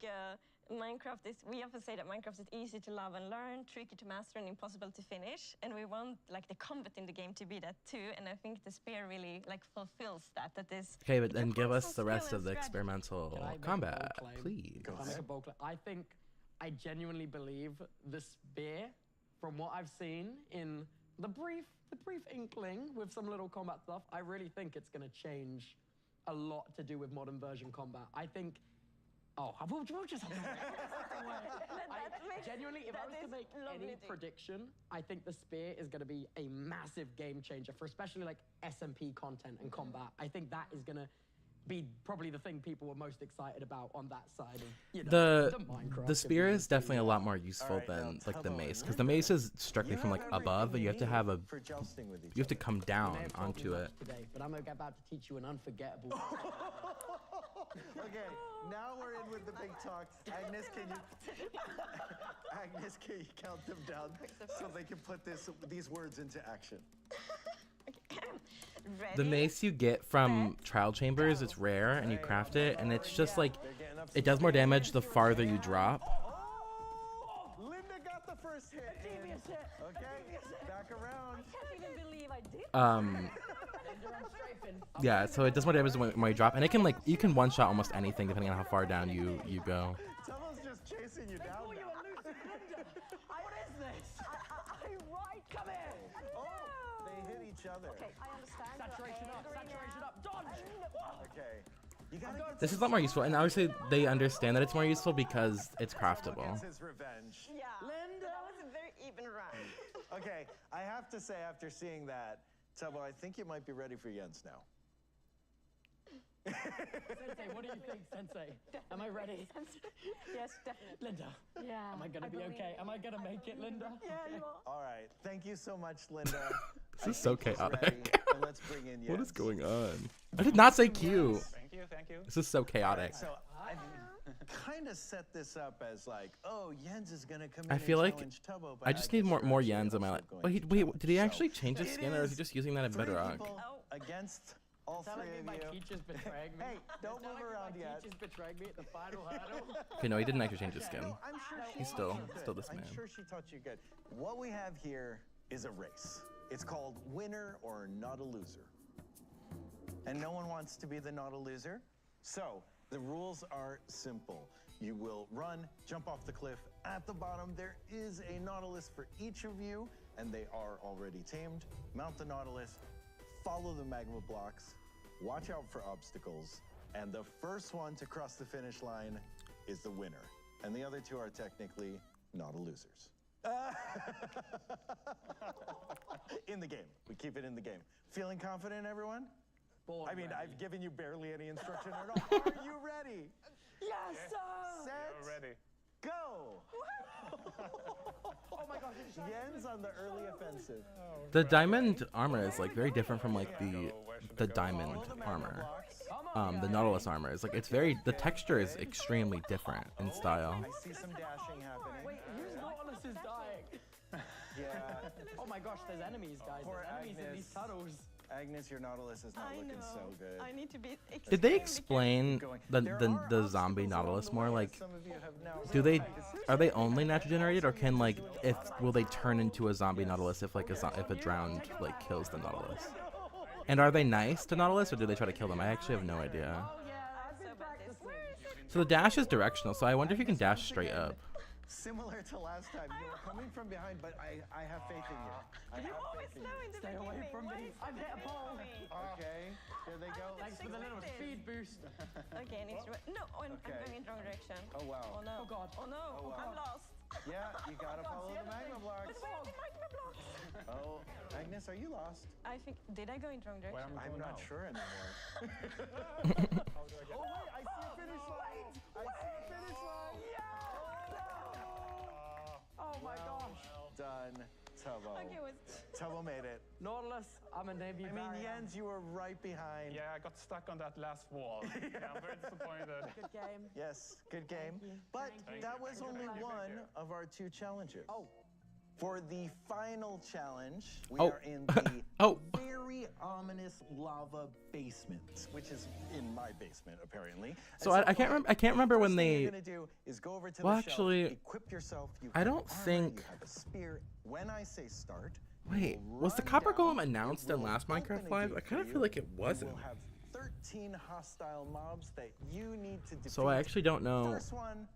Minecraft is, we often say that Minecraft is easy to love and learn, tricky to master, and impossible to finish. And we want like the combat in the game to be that too. And I think the spear really like fulfills that. That is. Okay, but then give us the rest skill of the and strategy. experimental Can I make a combat, bold claim? please. Can I make a bold claim? I think, I genuinely believe the spear, from what I've seen in the brief inkling with some little combat stuff, I really think it's going to change a lot to do with modern version combat. I think. Oh, we'll just have to wait. Genuinely, if I was to make any prediction, I think the spear is going to be a massive game changer for especially like SMP content and combat. I think that is going to be probably the thing people were most excited about on that side of, you know, Minecraft the spear is community. definitely a lot more useful than like the mace, because the mace is strictly from like above. You have to have a, you have to come down May have told onto you it. much today, but I'm about to teach you an unforgettable. Okay, now we're in with the big talk. Agnes, can you count them down so they can put these words into action? Okay. The mace you get from Trial Chambers, it's rare, and you craft it, and it's just like, it does more damage the farther you drop. Linda got the first hit. Okay, back around. I can't even believe I did. Yeah, so it does more damage when you drop, and it can like, you can one-shot almost anything depending on how far down you go. Tubbo's just chasing you down. What is this? I'm right. Come here. Oh, they hit each other. Okay, I understand. Saturation up, dodge! Okay. You gotta This is a lot more useful, and obviously they understand that it's more useful because it's craftable. his revenge. Yeah. Linda. That was a very even round. Okay, I have to say after seeing that, Tubbo, I think you might be ready for Jens now. Sensei, what do you think, Sensei? Am I ready? Yes, definitely. Linda. Yeah. Am I gonna be okay? Am I gonna make it, Linda? Yeah, you are. All right, thank you so much, Linda. This is so chaotic. And let's bring in What is Jens. going on? I did not say Q. Thank you, thank you. This is so chaotic. So I kind of set this up as like, oh, Jens is gonna come in I feel and like challenge Tubbo, but I just need guess more we're actually Yens in my life. also Wait, going to wait, did he Tubbo. actually change his It skin, or is he just using that in three Bedrock? people against all Sound three like my of you. teacher's betraying me. Hey, don't move around my yet. teacher's betraying me at the final hurdle. Okay, no, he didn't actually change his skin. No, I'm sure He's she still taught you good. this man. I'm sure she taught you good. What we have here is a race. It's called Winner or Not a Loser. And no one wants to be the not a loser. So the rules are simple. You will run, jump off the cliff. At the bottom, there is a Nautilus for each of you, and they are already tamed. Mount the Nautilus, follow the magma blocks, watch out for obstacles, and the first one to cross the finish line is the winner. And the other two are technically not a losers. In the game. We keep it in the game. Feeling confident, everyone? I mean, I've given you barely any instruction at all. Are you ready? Yes, sir. Set, You're ready. go! Oh my gosh, Jens on the early offensive. The diamond armor is like very different from like the diamond armor. The Nautilus armor is like, it's very, the texture is extremely different in style. I see some dashing happening. Wait, whose Nautilus is dying? Yeah. Oh my gosh, there's enemies, guys. Poor There's enemies in these Agnes. tunnels. Agnes, your Nautilus is not I looking know. so good. I need to be. Did they extremely explain the zombie Nautilus more? Like, Some of you have now are they only naturally generated, or can like, will they turn into a zombie Nautilus if like if a drowned like kills the Nautilus? And are they nice to Nautilus, or do they try to kill them? I actually have no idea. So the dash is directional, so I wonder if you can dash straight up. Similar to last time, you were coming from behind, but I have faith in you. I have faith in you. Stay away from me. I've hit a pole. Okay, here they go. Thanks for the little speed boost. Okay, I need to. No, I'm going in the wrong direction. Oh wow. Oh no. Oh god. Oh no. Oh, wow. I'm lost. Yeah, you gotta follow the magma blocks. But where are the magma blocks? Oh, Agnes, are you lost? I think. Did I go in the wrong direction? I'm not sure anymore. How do I get Oh wait, I see a finish line. I see a finish line. Oh my gosh. Done, Tubbo. Okay, wait. Tubbo made it. Nautilus, I'm a Navy I mean, Jens, you were right behind. Yeah, I got stuck on that last wall. Yeah, I'm very disappointed. Good game. Yes, good game. But Thank that you. was Thank you. only Thank you. one Thank you. of our two challenges. Oh. For the final challenge, we Oh. are in the Oh. very ominous lava basement, which is in my basement apparently. So I can't remember. I can't remember when First thing they. you're gonna do is go over to Well, the shelf, actually, equip yourself. You I have don't armor, think- you have a spear. When I say start, you Wait, will was the run Copper down, Golem announced it in will last open Minecraft a Live? gate I kind of for feel you. like it You wasn't. will have 13 hostile mobs that you need to defeat. So I actually don't know. First one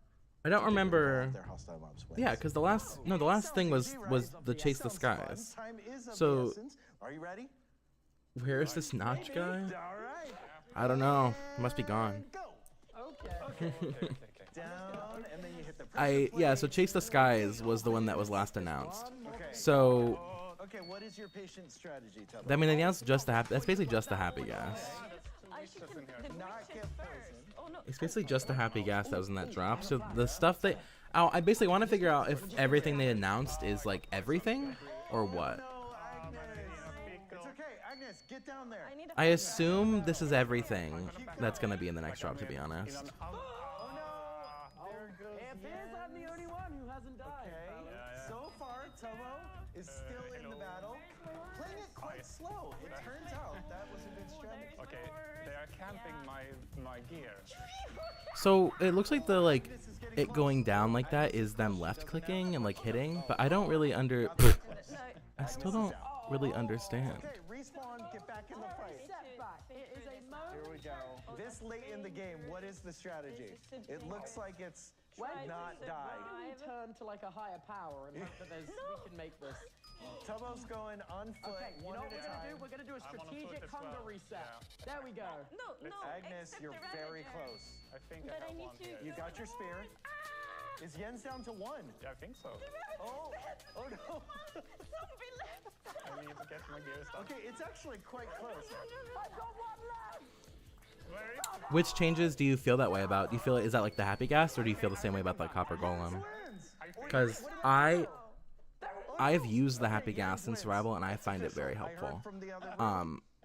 I don't to get rid of remember. all their hostile mobs wins. Yeah, because the last thing was the Chase the Skies. Time is of the So essence. Are you ready? where is this Notch guy? All right. I don't know. He must be gone. Okay. Down, and then you hit the Yeah. So Chase the Skies was the one that was last announced. Okay. So Okay, what is your patient strategy, Tubbo? I mean, they announced just the happy. That's basically just the happy gas. I should the witches first. Oh no. It's basically just the happy gas that was in that drop. So the stuff that I basically want to figure out if everything they announced is like everything or what. It's okay, Agnes, get down there. I assume this is everything that's gonna be in the next drop. To be honest. There goes It appears I'm the only one who hasn't died. Okay. So far, Tubbo is still in the battle. Playing it quite slow. It turns out that was a good strategy. Okay, they are camping my gear. So it looks like the it going down like that is them left clicking and like hitting, but I don't really I still don't really understand. Okay, respawn, get back in the fight. Here we go. This late in the game, what is the strategy? It looks like it's not die. We turn to like a higher power and hope that we can make this. Tubbo's going on foot, Okay, you one know at what a time. we're gonna do? We're gonna do a strategic hunger reset. Yeah. There we go. Agnes, you're very close. I think I have one here. You got your spear. Is Jens down to 1? Yeah, I think so. Oh no. I need to get my gear stuff. Okay, it's actually quite close. Which changes do you feel that way about? Do you feel is that like the happy gas, or do you feel the same way about the copper golem? Because I've used the happy gas in survival and I find it very helpful.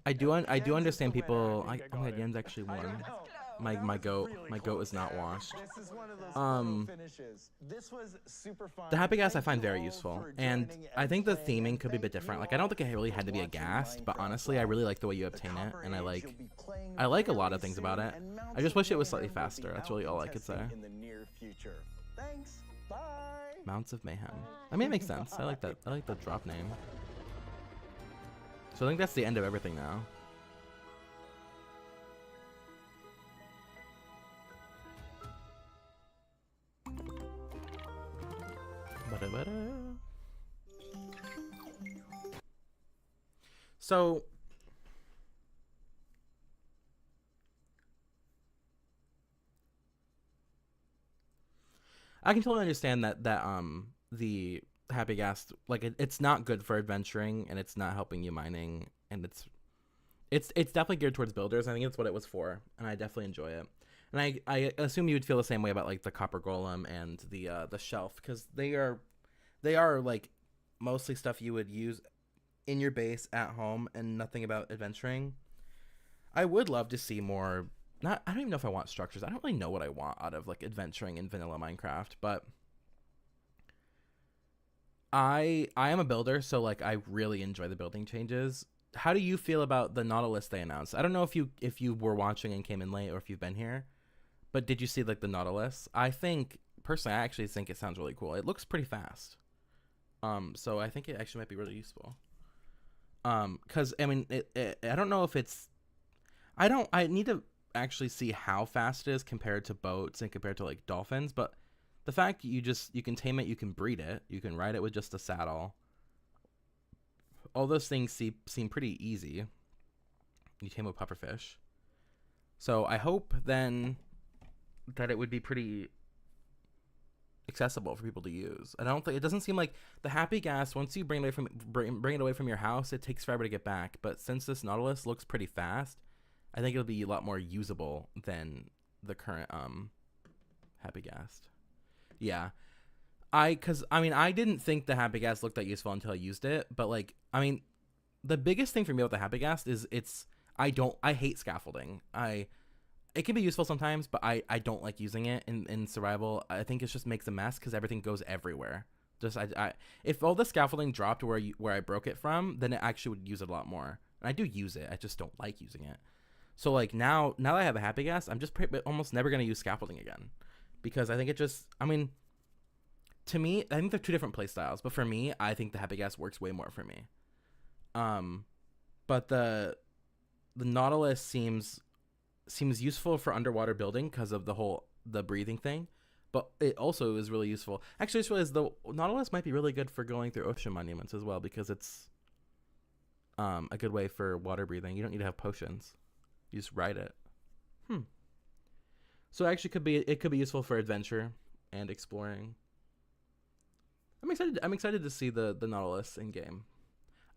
I do understand people. Oh my God, Yen's actually won. My goat is not washed. This is one of those finishes. This was super fun. The happy gas I find very useful, and I think the theming could be a bit different. Like I don't think it really had to be a ghast, but honestly, I really like the way you obtain it, and I like a lot of things about it. I just wish it was slightly faster. That's really all I could say. In the near future. Thanks. Bye. Mounts of Mayhem. I mean, it makes sense. I like that. I like the drop name. So I think that's the end of everything now. So I can totally understand that the happy gas, like it's not good for adventuring and it's not helping you mining, and it's definitely geared towards builders. I think it's what it was for, and I definitely enjoy it. And I assume you would feel the same way about like the copper golem and the shelf, because they are like mostly stuff you would use in your base at home and nothing about adventuring. I would love to see more. I don't even know if I want structures. I don't really know what I want out of like adventuring in vanilla Minecraft, but I am a builder, so like I really enjoy the building changes. How do you feel about the Nautilus they announced? I don't know if you were watching and came in late, or if you've been here, but did you see like the Nautilus? I think personally, I actually think it sounds really cool. It looks pretty fast. So I think it actually might be really useful. Cause I mean, I don't know if it's, I need to actually see how fast it is compared to boats and compared to like dolphins, but the fact you can tame it, you can breed it, you can ride it with just a saddle. All those things seem pretty easy. You tame a pufferfish. So I hope then that it would be pretty accessible for people to use. It doesn't seem like the happy gas, once you bring it away from your house, it takes forever to get back. But since this Nautilus looks pretty fast, I think it'll be a lot more usable than the current happy gas. Yeah. I didn't think the happy gas looked that useful until I used it, but like, I mean, the biggest thing for me with the happy gas is I hate scaffolding. It can be useful sometimes, but I don't like using it in survival. I think it just makes a mess because everything goes everywhere. If all the scaffolding dropped where I broke it from, then it actually would use it a lot more. And I do use it, I just don't like using it. So like now that I have a happy gas, I'm just almost never going to use scaffolding again, because I think to me, I think they're two different play styles, but for me, I think the happy gas works way more for me. But the Nautilus seems useful for underwater building because of the breathing thing, but it also is really useful. Actually, I just realized the Nautilus might be really good for going through ocean monuments as well, because it's a good way for water breathing. You don't need to have potions. You just ride it. So actually it could be useful for adventure and exploring. I'm excited to see the Nautilus in game.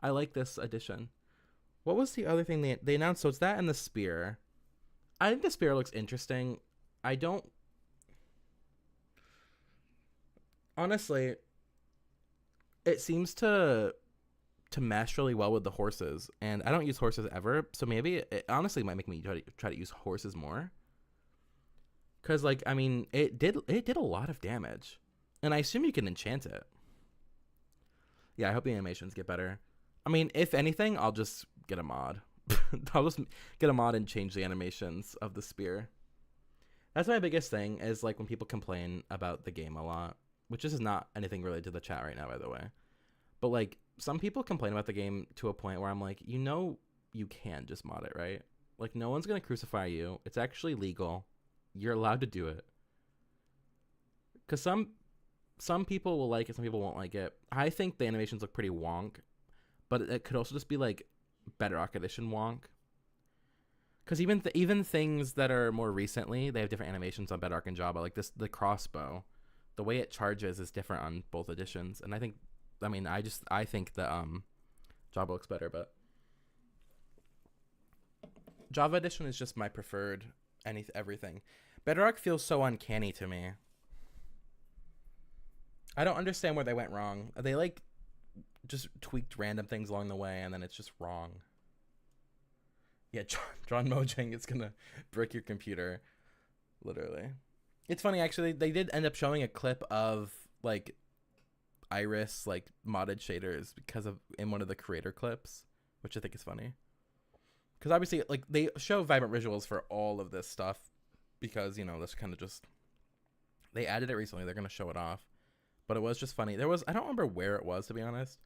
I like this addition. What was the other thing they announced? So it's that and the spear. I think the spear looks interesting. Honestly, it seems to mesh really well with the horses, and I don't use horses ever, so maybe it honestly might make me try to use horses more. Cause like, I mean, it did a lot of damage, and I assume you can enchant it. Yeah, I hope the animations get better. I mean, if anything, I'll just get a mod. I'll just get a mod and change the animations of the spear. That's my biggest thing, is like when people complain about the game a lot, which this is not anything related to the chat right now, by the way. But like, some people complain about the game to a point where I'm like, you know, you can just mod it, right? Like, no one's going to crucify you. It's actually legal. You're allowed to do it. Because some people will like it, some people won't like it. I think the animations look pretty wonk, but it could also just be like Bedrock Edition wonk. Because even things that are more recently, they have different animations on Bedrock and Java. Like the crossbow, the way it charges is different on both editions. And I think the Java looks better, but Java Edition is just my preferred everything. Bedrock feels so uncanny to me. I don't understand where they went wrong. They like just tweaked random things along the way, and then it's just wrong. Yeah, John Mojang is gonna brick your computer, literally. It's funny, actually. They did end up showing a clip of like Iris like modded shaders in one of the creator clips, which I think is funny. Because obviously, like, they show vibrant visuals for all of this stuff because, you know, that's kind of just, they added it recently. They're gonna show it off, but it was just funny. I don't remember where it was, to be honest,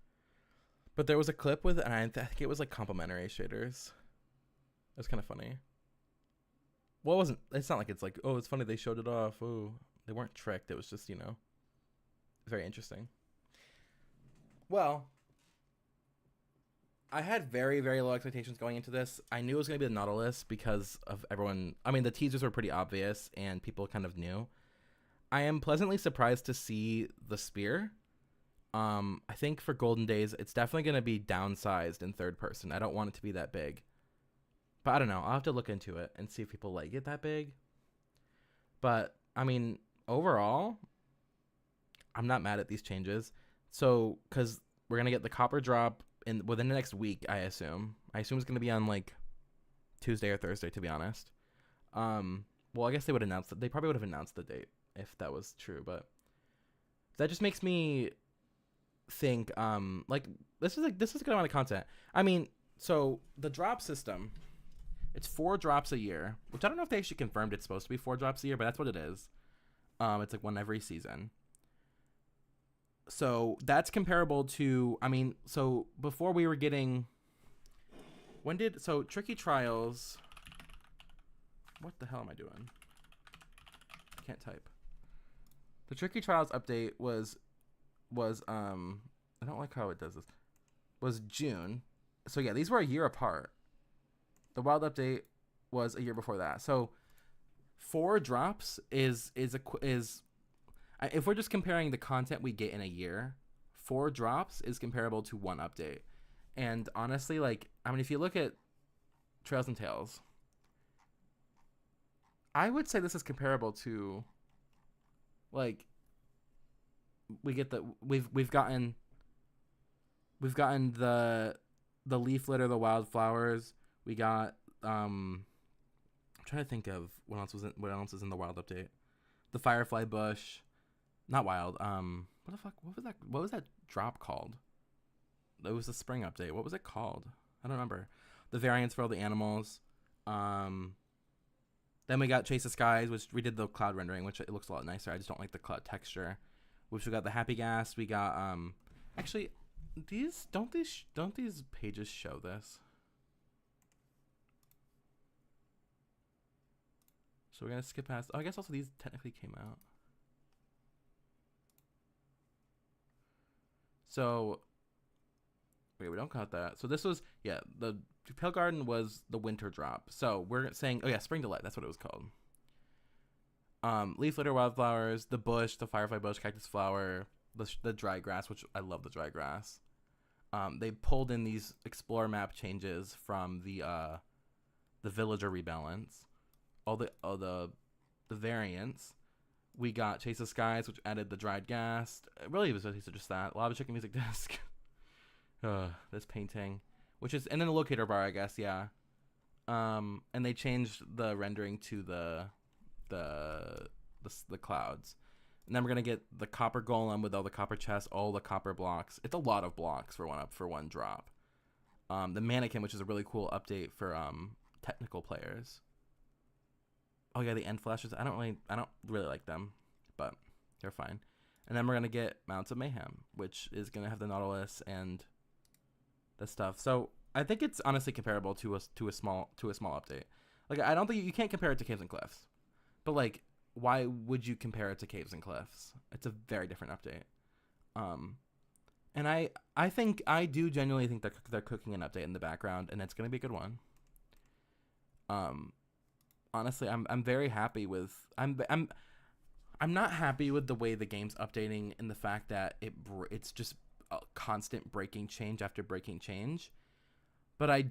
but there was a clip with, and I think it was like complimentary shaders. It was kind of funny. Well, it's not like it's like, oh, it's funny they showed it off. Oh, they weren't tricked. It was just, you know, very interesting. Well, I had very, very low expectations going into this. I knew it was going to be the Nautilus because of everyone. I mean, the teasers were pretty obvious and people kind of knew. I am pleasantly surprised to see the spear. I think for Golden Days, it's definitely going to be downsized in third person. I don't want it to be that big. But I don't know. I'll have to look into it and see if people like it that big. But, I mean, overall, I'm not mad at these changes. So, because we're going to get the copper drop within the next week, I assume. I assume it's going to be on, like, Tuesday or Thursday, to be honest. Well, I guess they would announce that. They probably would have announced the date if that was true. But that just makes me think, like, this is a good amount of content. I mean, so the drop system... It's 4 drops a year, which I don't know if they actually confirmed it's supposed to be 4 drops a year, but that's what it is. It's like one every season. So that's comparable to, I mean, so before we were getting, so Tricky Trials, what the hell am I doing? I can't type. The Tricky Trials update was I don't like how it does this, was June. So yeah, these were a year apart. The Wild update was a year before that. So 4 drops is if we're just comparing the content we get in a year, 4 drops is comparable to 1 update. And honestly, like, I mean, if you look at Trails and Tales, I would say this is comparable to, like, we've gotten the leaf litter, the wildflowers. We got I'm trying to think of what else is in the Wild update. The Firefly Bush, not Wild. What the fuck? What was that drop called? It was the spring update. What was it called? I don't remember. The variants for all the animals. Then we got Chase the Skies, which we did the cloud rendering, which it looks a lot nicer. I just don't like the cloud texture. Which we got the Happy Gas. We got actually don't these pages show this? So we're going to skip past... Oh, I guess also these technically came out. So... Wait, we don't count that. So this was... Yeah, the Pale Garden was the winter drop. So we're saying... Oh yeah, Spring Delight. That's what it was called. Leaf Litter, Wildflowers, the Bush, the Firefly Bush, Cactus Flower, the Dry Grass, which I love the Dry Grass. They pulled in these Explore map changes from the Villager Rebalance. All the variants. We got Chase the Skies, which added the dried gas. It really was just that. Lava Chicken Music Disc. This painting, which is, and then the locator bar, I guess, yeah. And they changed the rendering to the clouds. And then we're gonna get the copper golem with all the copper chests, all the copper blocks. It's a lot of blocks for one drop. The Mannequin, which is a really cool update for technical players. Oh yeah, the end flashes. I don't really like them, but they're fine. And then we're gonna get Mounts of Mayhem, which is gonna have the Nautilus and the stuff. So I think it's honestly comparable to a small update. Like, I don't think you can't compare it to Caves and Cliffs, but like, why would you compare it to Caves and Cliffs? It's a very different update. And I do genuinely think they're cooking an update in the background, and it's gonna be a good one. Honestly, I'm very happy with I'm not happy with the way the game's updating, in the fact that it's just a constant breaking change after breaking change. But I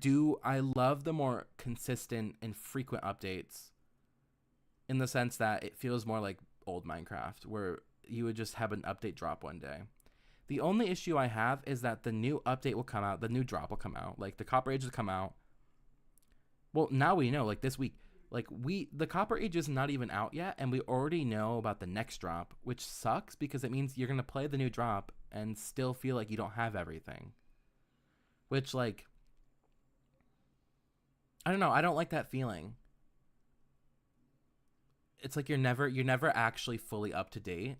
love the more consistent and frequent updates, in the sense that it feels more like old Minecraft, where you would just have an update drop one day. The only issue I have is that the new update will come out, the new drop will come out, like the Copper Age will come out. Well, now we know, like this week, like the Copper Age is not even out yet, and we already know about the next drop, which sucks because it means you're going to play the new drop and still feel like you don't have everything. Which, like, I don't know, I don't like that feeling. It's like you're never actually fully up to date,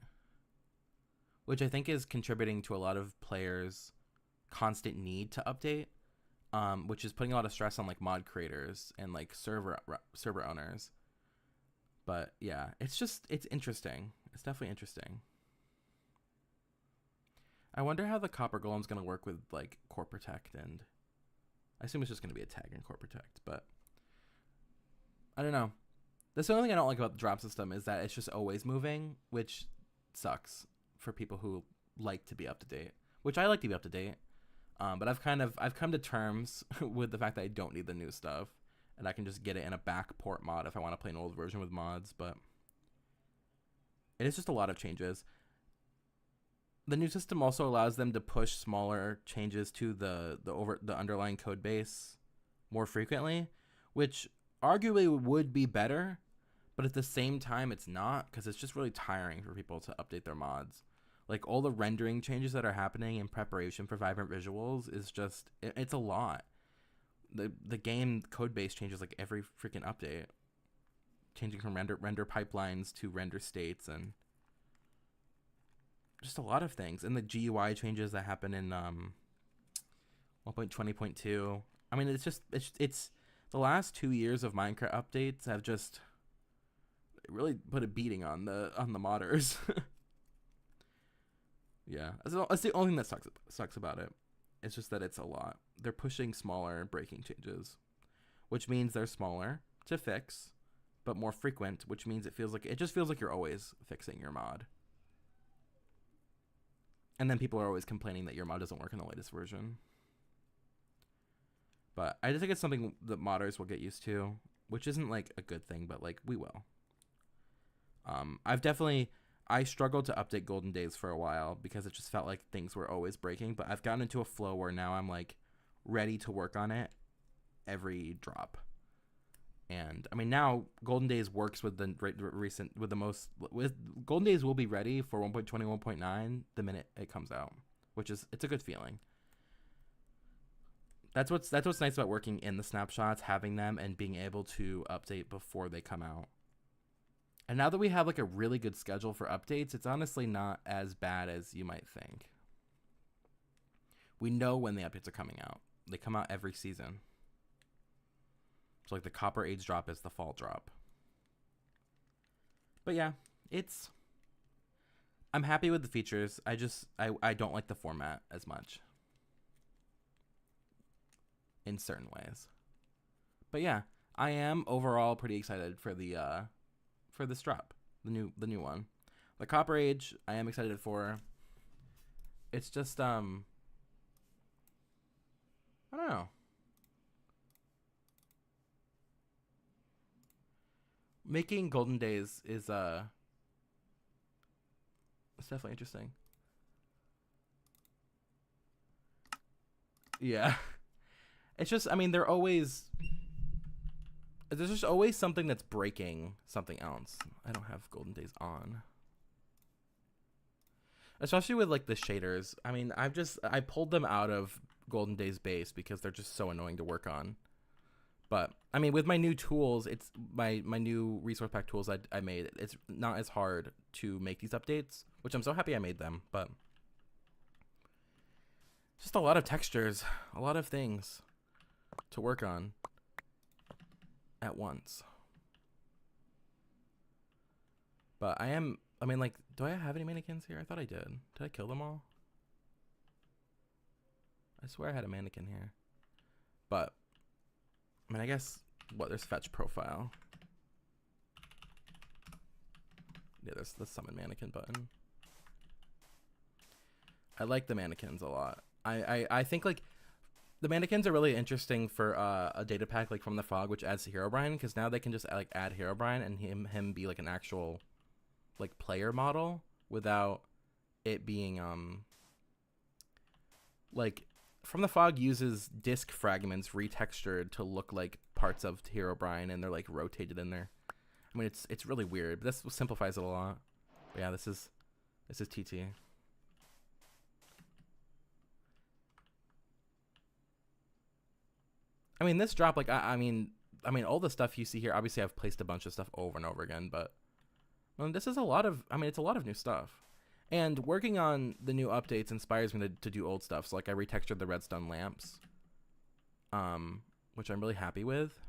which I think is contributing to a lot of players' constant need to update. Which is putting a lot of stress on like mod creators and like server owners. But yeah, it's interesting. It's definitely interesting. I wonder how the Copper Golem's gonna work with like Core Protect, and I assume it's just gonna be a tag in Core Protect, but I don't know. That's the only thing I don't like about the drop system, is that it's just always moving, which sucks for people who like to be up to date, which I like to be up to date. But I've come to terms with the fact that I don't need the new stuff, and I can just get it in a backport mod if I want to play an old version with mods. But it is just a lot of changes. The new system also allows them to push smaller changes to the underlying code base more frequently, which arguably would be better, but at the same time it's not, because it's just really tiring for people to update their mods. Like, all the rendering changes that are happening in preparation for Vibrant Visuals is just, it's a lot. The game code base changes like every freaking update, changing from render pipelines to render states, and just a lot of things. And the GUI changes that happen in 1.20.2. I mean, it's the last 2 years of Minecraft updates have just really put a beating on the modders. Yeah, that's the only thing that sucks about it. It's just that it's a lot. They're pushing smaller breaking changes, which means they're smaller to fix, but more frequent, which means it just feels like you're always fixing your mod. And then people are always complaining that your mod doesn't work in the latest version. But I just think it's something that modders will get used to, which isn't like a good thing, but like we will. I struggled to update Golden Days for a while because it just felt like things were always breaking, but I've gotten into a flow where now I'm like ready to work on it every drop. And I mean, now Golden Days works with Golden Days will be ready for 1.20, 1.9 the minute it comes out, it's a good feeling. That's what's nice about working in the snapshots, having them and being able to update before they come out. And now that we have like a really good schedule for updates, it's honestly not as bad as you might think. We know when the updates are coming out. They come out every season. So like the Copper Age drop is the fall drop. But yeah, I'm happy with the features. I don't like the format as much in certain ways. But yeah, I am overall pretty excited for this drop, the new one. The Copper Age, I am excited for. It's just I don't know. Making Golden Days is it's definitely interesting. Yeah. It's just, I mean, there's just always something that's breaking something else. I don't have Golden Days on. Especially with like the shaders. I mean, I pulled them out of Golden Days base because they're just so annoying to work on. But I mean, with my new tools, it's my new resource pack tools I made. It's not as hard to make these updates, which I'm so happy I made them. But just a lot of textures, a lot of things to work on at once. But I mean, like, do I have any mannequins here? I thought I did. Did I kill them all? I swear I had a mannequin here. But I mean, I guess, there's fetch profile. Yeah, there's the summon mannequin button. I like the mannequins a lot. I think, like, the mannequins are really interesting for a data pack, like, from the Fog, which adds to Herobrine, because now they can just, like, add Herobrine and him be, like, an actual, like, player model without it being, like, From the Fog uses disc fragments retextured to look like parts of Herobrine, and they're like rotated in there. I mean, it's really weird, but this simplifies it a lot. But yeah, this is TT. I mean, this drop, like, I mean, all the stuff you see here. Obviously, I've placed a bunch of stuff over and over again, but this is a lot of. I mean, it's a lot of new stuff. And working on the new updates inspires me to do old stuff. So, like, I retextured the redstone lamps, which I'm really happy with.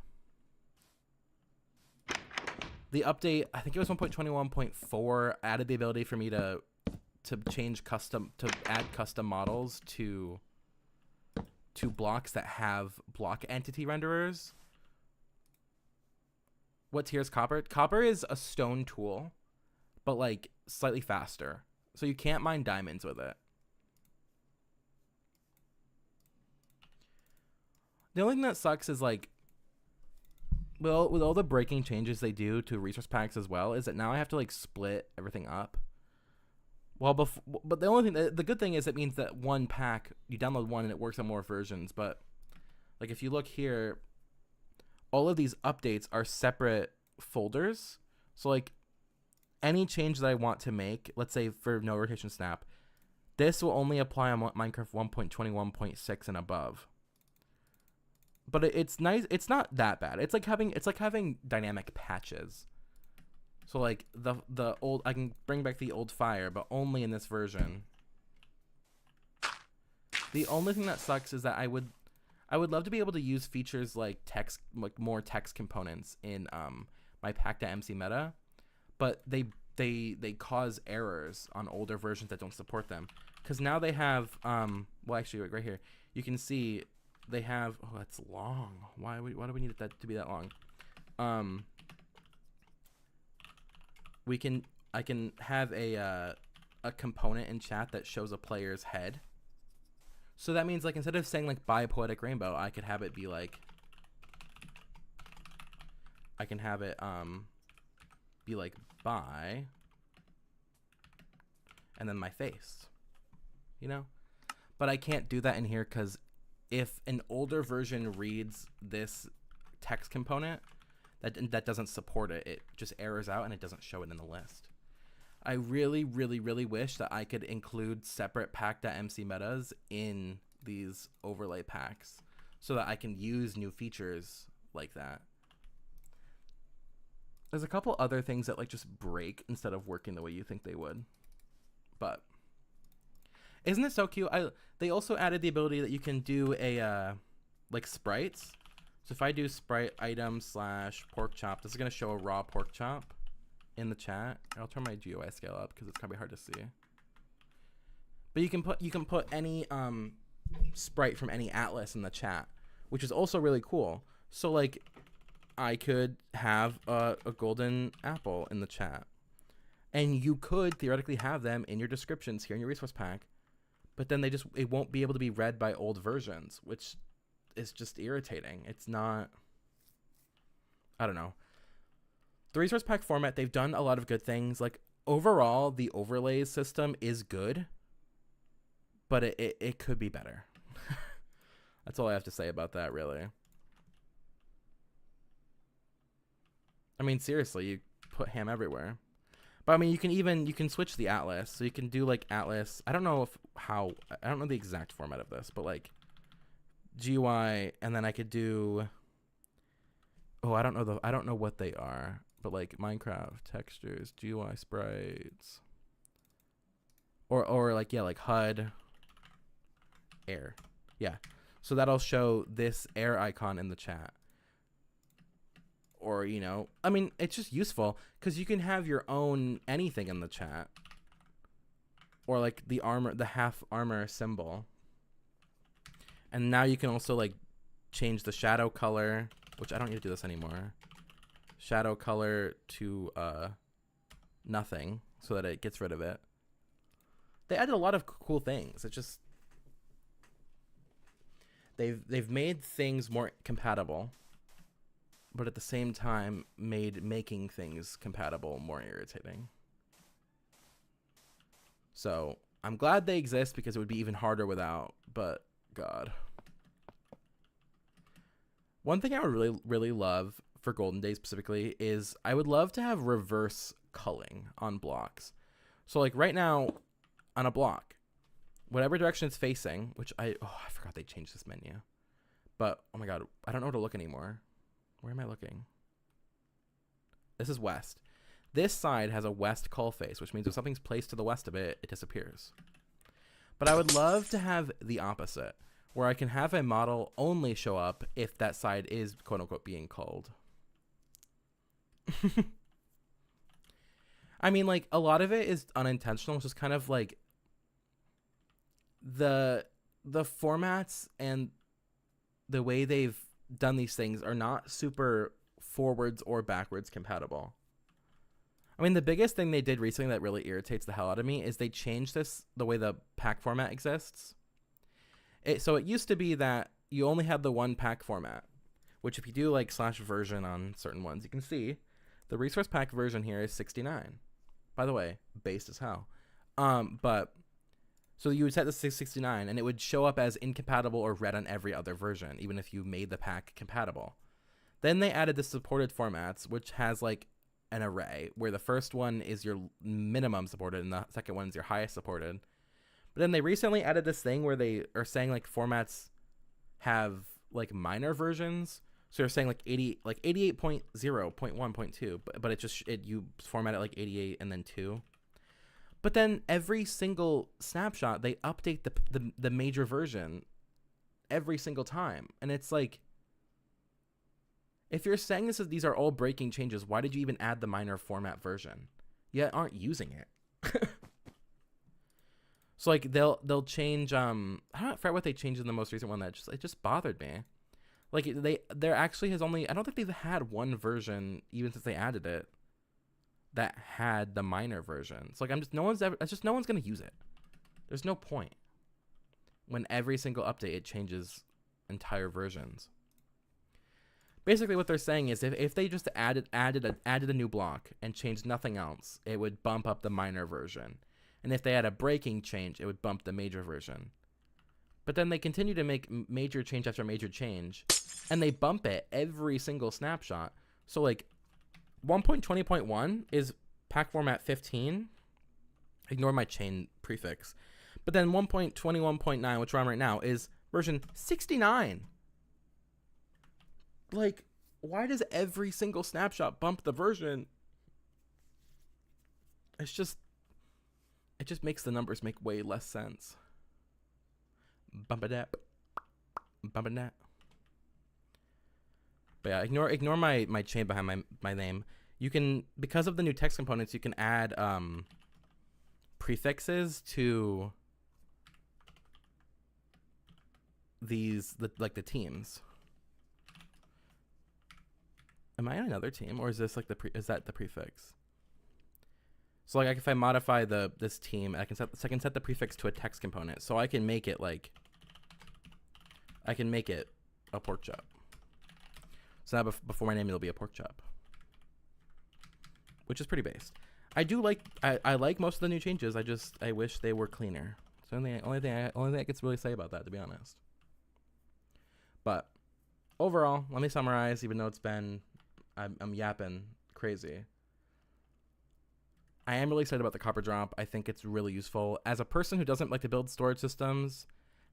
The update, I think it was 1.21.4, added the ability for me to add custom models to blocks that have block entity renderers. What tier is copper? Copper is a stone tool, but, like, slightly faster. So you can't mine diamonds with it. The only thing that sucks is, like, well, with all the breaking changes they do to resource packs as well, is that now I have to, like, split everything up. Well, but the only thing, the good thing is it means that one pack, you download one and it works on more versions. But, like, if you look here, all of these updates are separate folders. So, like, any change that I want to make, let's say for no rotation snap, this will only apply on Minecraft 1.21.6 and above. But it's nice. It's not that bad. It's like having dynamic patches. So, like, the old, I can bring back the old fire, but only in this version. The only thing that sucks is that I would love to be able to use features like text, like more text components in my pack.mc meta. But they cause errors on older versions that don't support them. Because now they have, well, actually, right here, you can see they have, oh, that's long. Why do we need that to be that long? I can have a component in chat that shows a player's head. So that means, like, instead of saying, like, "Buy Poetic Rainbow," I could have it be like, be like "buy," and then my face, you know. But I can't do that in here because if an older version reads this text component that doesn't support it, it just errors out and it doesn't show it in the list. I really, really, really wish that I could include separate pack.mc metas in these overlay packs so that I can use new features like that. There's a couple other things that, like, just break instead of working the way you think they would. But isn't it so cute? They also added the ability that you can do a like sprites. So if I do sprite item / pork chop, this is gonna show a raw pork chop in the chat. I'll turn my GUI scale up because it's probably hard to see. But you can put any sprite from any atlas in the chat, which is also really cool. So, like, I could have a golden apple in the chat, and you could theoretically have them in your descriptions here in your resource pack, but then it won't be able to be read by old versions, which is just irritating. It's not, I don't know. The resource pack format, they've done a lot of good things. Like, overall, the overlays system is good, but it could be better. That's all I have to say about that, really. I mean, seriously, you put ham everywhere. But I mean, you can switch the atlas. So you can do, like, atlas. I don't know the exact format of this, but, like, GUI, and then I could do, oh, I don't know what they are, but like Minecraft textures, GUI sprites, or like, yeah, like HUD air. Yeah. So that'll show this air icon in the chat. Or, you know, I mean, it's just useful because you can have your own anything in the chat. Or like the armor, the half armor symbol. And now you can also like change the shadow color, which I don't need to do this anymore. Shadow color to nothing so that it gets rid of it. They added a lot of cool things. It just, they've made things more compatible, but at the same time made making things compatible more irritating. So I'm glad they exist because it would be even harder without, but God. One thing I would really love for Golden Days specifically is I would love to have reverse culling on blocks. So like right now on a block, whatever direction it's facing, which I forgot they changed this menu. But oh my God, I don't know where to look anymore. Where am I looking? This is west. This side has a west cull face, which means if something's placed to the west of it, it disappears. But I would love to have the opposite, where I can have a model only show up if that side is quote unquote being culled. I mean, like, a lot of it is unintentional, which is kind of like the formats and the way they've done these things are not super forwards or backwards compatible. I mean, the biggest thing they did recently that really irritates the hell out of me is they changed the way the pack format exists. So it used to be that you only had the one pack format, which if you do like /version on certain ones, you can see the resource pack version here is 69. By the way, based as hell. But so you would set this to 69 and it would show up as incompatible or red on every other version, even if you made the pack compatible. Then they added the supported formats, which has like an array where the first one is your minimum supported and the second one is your highest supported. But then they recently added this thing where they are saying like formats have like minor versions. So they're saying like 88.0.1.2, but it just you format it like 88 and then 2. But then every single snapshot they update the major version every single time, and it's like, if you're saying these are all breaking changes, why did you even add the minor format version? You aren't using it. So like they'll change I don't forget what they changed in the most recent one that it just bothered me. Like there actually has only, I don't think they've had one version even since they added it that had the minor version. So like no one's gonna use it. There's no point when every single update it changes entire versions. Basically what they're saying is if they just added a new block and changed nothing else, it would bump up the minor version. And if they had a breaking change, it would bump the major version. But then they continue to make major change after major change, and they bump it every single snapshot. So like 1.20.1 is pack format 15. Ignore my chain prefix. But then 1.21.9, which we're on right now, is version 69. Like, why does every single snapshot bump the version? It just makes the numbers make way less sense. Bump it up. Bump it up. But yeah, ignore my chain behind my name. You can, because of the new text components, you can add prefixes to the teams. Am I on another team, or is this like is that the prefix? So like if I modify this team, I can set the prefix to a text component, so I can make it a pork chop. So now before my name it'll be a pork chop, which is pretty based. I like most of the new changes. I wish they were cleaner. So only thing I could really say about that, to be honest. But overall, let me summarize. Even though I'm yapping crazy. I am really excited about the copper drop. I think it's really useful. As a person who doesn't like to build storage systems,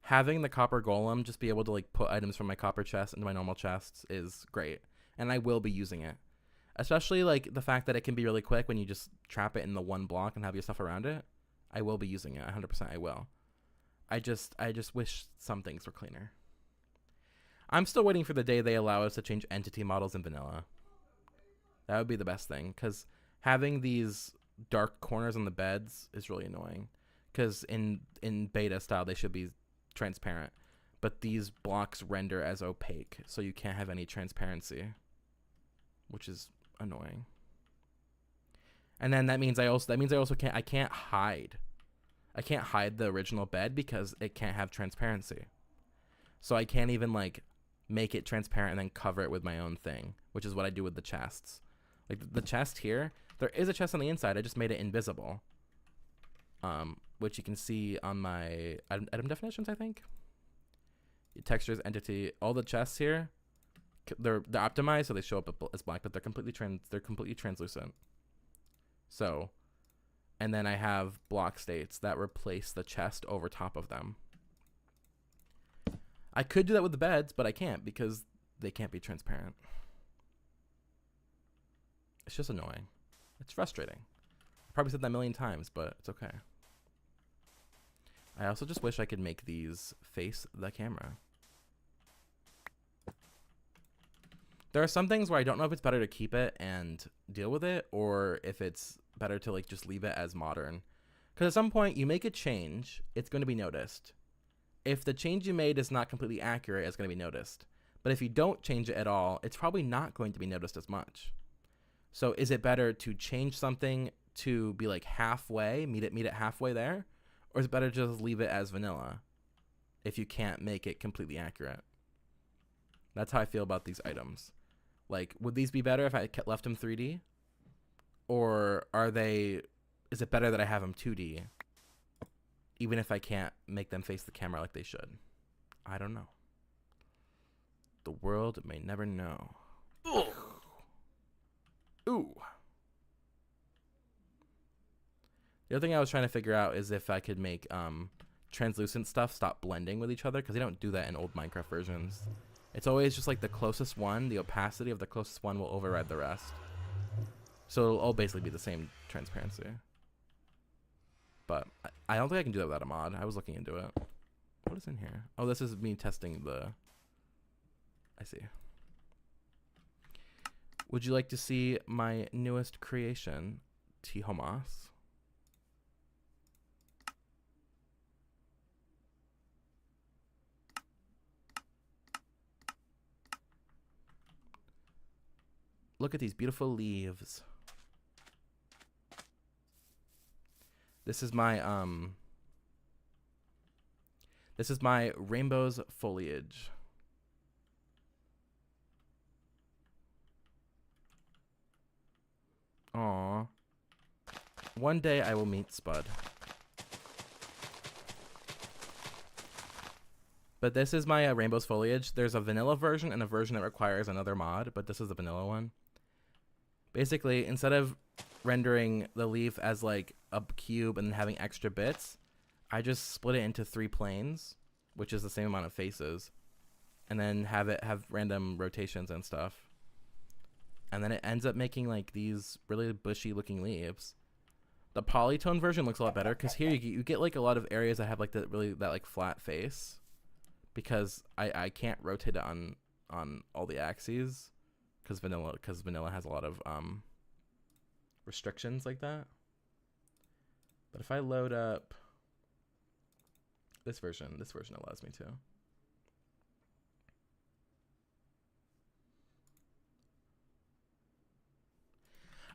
having the copper golem just be able to like put items from my copper chest into my normal chests is great, and I will be using it. Especially like the fact that it can be really quick when you just trap it in the one block and have your stuff around it. I will be using it 100%. I will. I just wish some things were cleaner. I'm still waiting for the day they allow us to change entity models in vanilla. That would be the best thing, because having these dark corners on the beds is really annoying. Because in beta style they should be transparent, but these blocks render as opaque, so you can't have any transparency, which is annoying. And then that means I also can't hide the original bed because it can't have transparency. So I can't even like make it transparent and then cover it with my own thing, which is what I do with the chests. Like the chest here, there is a chest on the inside. I just made it invisible. Which you can see on my item definitions, I think. Textures, entity, all the chests here, they're optimized so they show up as black, but they're completely translucent. So, and then I have block states that replace the chest over top of them. I could do that with the beds, but I can't because they can't be transparent. It's just annoying. It's frustrating. I probably said that a million times, but it's okay. I also just wish I could make these face the camera. There are some things where I don't know if it's better to keep it and deal with it, or if it's better to like just leave it as modern. Because at some point you make a change, it's going to be noticed. If the change you made is not completely accurate, it's going to be noticed. But if you don't change it at all, it's probably not going to be noticed as much. So is it better to change something to be like halfway, meet it halfway there? Or is it better to just leave it as vanilla if you can't make it completely accurate? That's how I feel about these items. Like, would these be better if I left them 3D? Or is it better that I have them 2D? Even if I can't make them face the camera like they should. I don't know. The world may never know. Ugh. Ooh. The other thing I was trying to figure out is if I could make translucent stuff stop blending with each other, because they don't do that in old Minecraft versions. It's always just like the closest one, the opacity of the closest one will override the rest. So it'll all basically be the same transparency. But I don't think I can do that without a mod. I was looking into it. What is in here? Oh, this is me testing the... I see. Would you like to see my newest creation, Tihomas? Look at these beautiful leaves. This is my rainbow's foliage. Aww. One day I will meet Spud. But this is my rainbow's foliage. There's a vanilla version and a version that requires another mod, but this is the vanilla one. Basically, instead of rendering the leaf as like a cube and having extra bits, I just split it into 3 planes, which is the same amount of faces, and then have random rotations and stuff. And then it ends up making like these really bushy looking leaves. The polytone version looks a lot better because here you get like a lot of areas that have like that like flat face, because I can't rotate it on all the axes. Because vanilla has a lot of restrictions like that. But if I load up this version allows me to.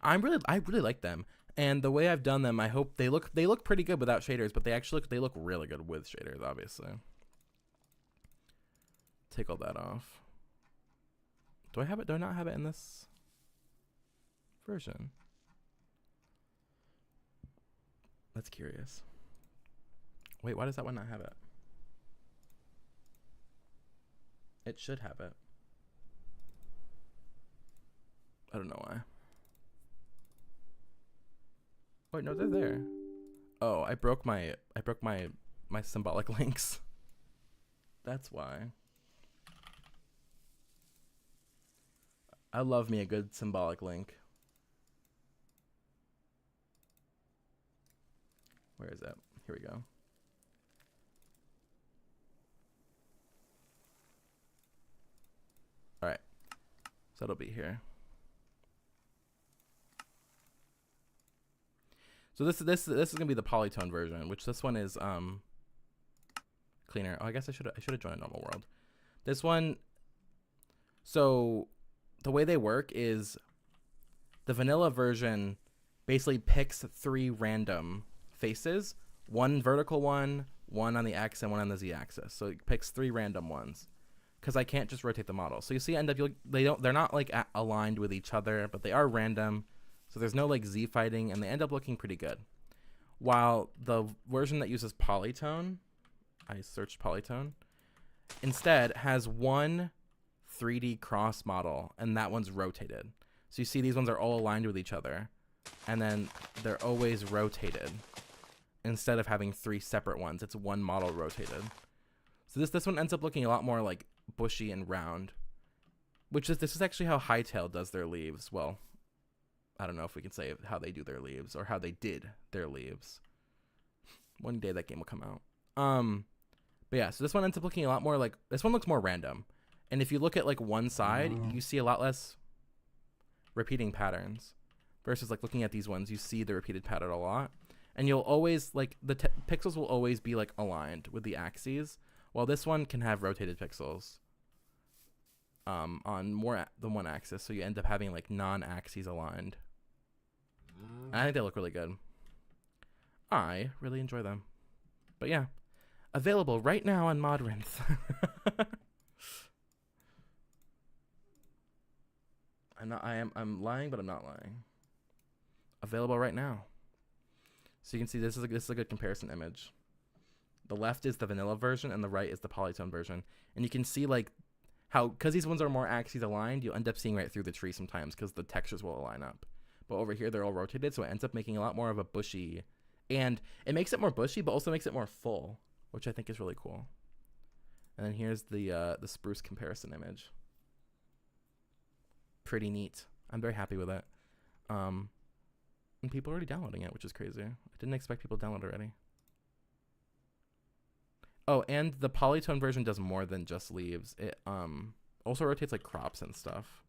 I really like them, and the way I've done them, I hope they look pretty good without shaders, but they look really good with shaders, obviously. Take all that off. Do I not have it in this version? That's curious. Wait, why does that one not have it? It should have it. I don't know why. Wait, no, they're there. Oh, I broke my symbolic links. That's why. I love me a good symbolic link. Where is it? Here we go. All right. So it'll be here. So this is gonna be the polytone version, which this one is cleaner. Oh, I guess I should have joined a normal world. This one. So the way they work is the vanilla version basically picks 3 random faces, one vertical one on the X, and one on the Z axis. So it picks 3 random ones, because I can't just rotate the model. So you see, they're not like aligned with each other, but they are random. So there's no like Z fighting, and they end up looking pretty good. While the version that uses polytone, I searched polytone, instead has one 3D cross model, and that one's rotated. So you see these ones are all aligned with each other, and then they're always rotated. Instead of having 3 separate ones, it's one model rotated. So this one ends up looking a lot more like bushy and round, this is actually how Hytale does their leaves. Well, I don't know if we can say how they do their leaves or how they did their leaves. One day that game will come out. But yeah, so this one ends up looking a lot more like, this one looks more random. And if you look at like one side, you see a lot less repeating patterns versus like looking at these ones, you see the repeated pattern a lot. And you'll always like the pixels will always be like aligned with the axes, while this one can have rotated pixels on more than one axis. So you end up having like non-axes aligned. And I think they look really good. I really enjoy them. But yeah, available right now on Modrinth. I'm lying, but I'm not lying. Available right now. So you can see this is a good comparison image. The left is the vanilla version and the right is the polytone version. And you can see like how, because these ones are more axes aligned, you'll end up seeing right through the tree sometimes because the textures will align up. But over here they're all rotated, so it ends up making a lot more of a bushy, and it makes it more bushy but also makes it more full, which I think is really cool. And then here's the spruce comparison image. Pretty neat. I'm very happy with it. And people are already downloading it, which is crazy. I didn't expect people to download already. Oh, and the polytone version does more than just leaves. It also rotates like crops and stuff,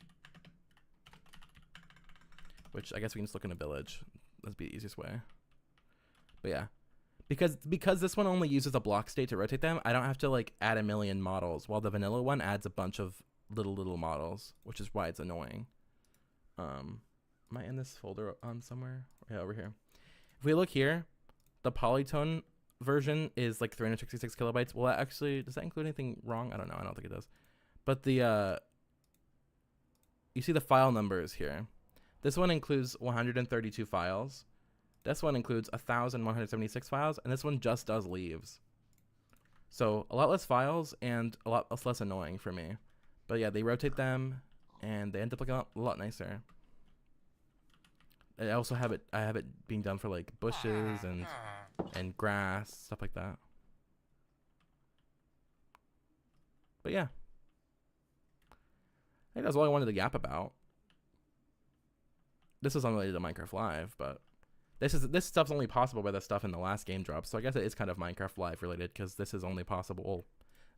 which I guess we can just look in a village. That'd be the easiest way. But yeah, because this one only uses a block state to rotate them, I don't have to like add a million models, while the vanilla one adds a bunch of little models, which is why it's annoying. Am I in this folder on somewhere? Yeah, over here. If we look here, the polytone version is like 366 kilobytes. Well, that actually, does that include anything wrong? I don't know. I don't think it does. But the you see the file numbers here. This one includes 132 files. This one includes 1,176 files, and this one just does leaves. So a lot less files and a lot less annoying for me. But yeah, they rotate them, and they end up looking a lot nicer. I also have it being done for like bushes and grass, stuff like that. But yeah, I think that's all I wanted to yap about. This is unrelated to Minecraft Live, but this stuff's only possible by the stuff in the last game drop. So I guess it is kind of Minecraft Live related, because this is only possible.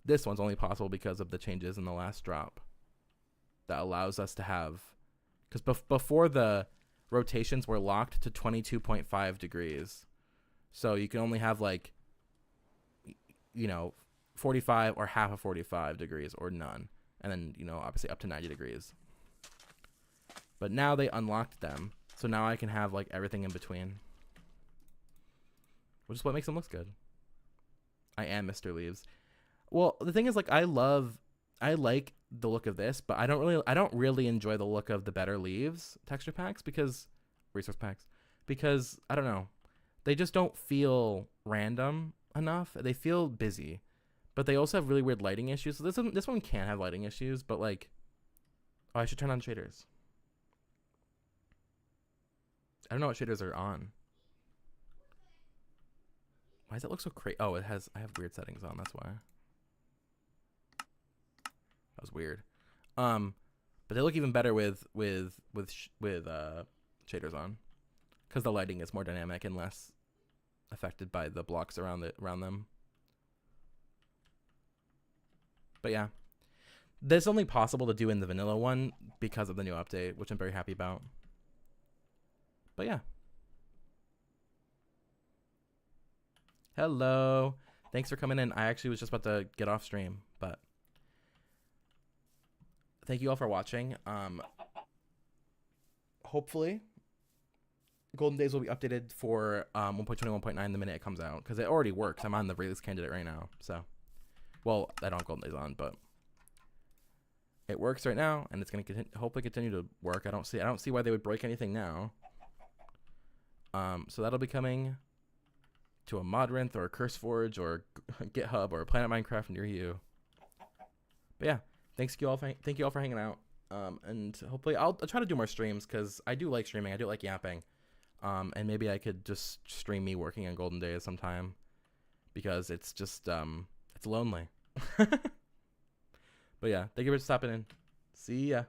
This one's only possible because of the changes in the last drop that allows us to have, because before the rotations were locked to 22.5 degrees. So you can only have like, 45 or half of 45 degrees or none. And then, obviously up to 90 degrees. But now they unlocked them. So now I can have like everything in between. Which is what makes them look good. I am Mr. Leaves. Well, the thing is, like, I like the look of this, but I don't really enjoy the look of the Better Leaves texture packs, resource packs, because I don't know, they just don't feel random enough. They feel busy, but they also have really weird lighting issues. So this one can have lighting issues, but like, I should turn on shaders. I don't know what shaders are on. Why does it look so crazy? Oh, I have weird settings on, that's why. That was weird. But they look even better with shaders on, because the lighting is more dynamic and less affected by the blocks around them. But yeah, this is only possible to do in the vanilla one because of the new update, which I'm very happy about. But yeah. Hello. Thanks for coming in. I actually was just about to get off stream, but thank you all for watching. Hopefully Golden Days will be updated for 1.21.9 the minute it comes out, because it already works. I'm on the release candidate right now, so, well, I don't have Golden Days on, but it works right now, and it's going to hopefully continue to work. I don't see why they would break anything now. So that'll be coming to a Modrinth or a CurseForge or GitHub or Planet Minecraft near you. But yeah, thank you all for hanging out. And hopefully I'll try to do more streams, because I do like streaming. I do like yapping. And maybe I could just stream me working on Golden Days sometime, because it's just it's lonely. But yeah, thank you for stopping in. See ya.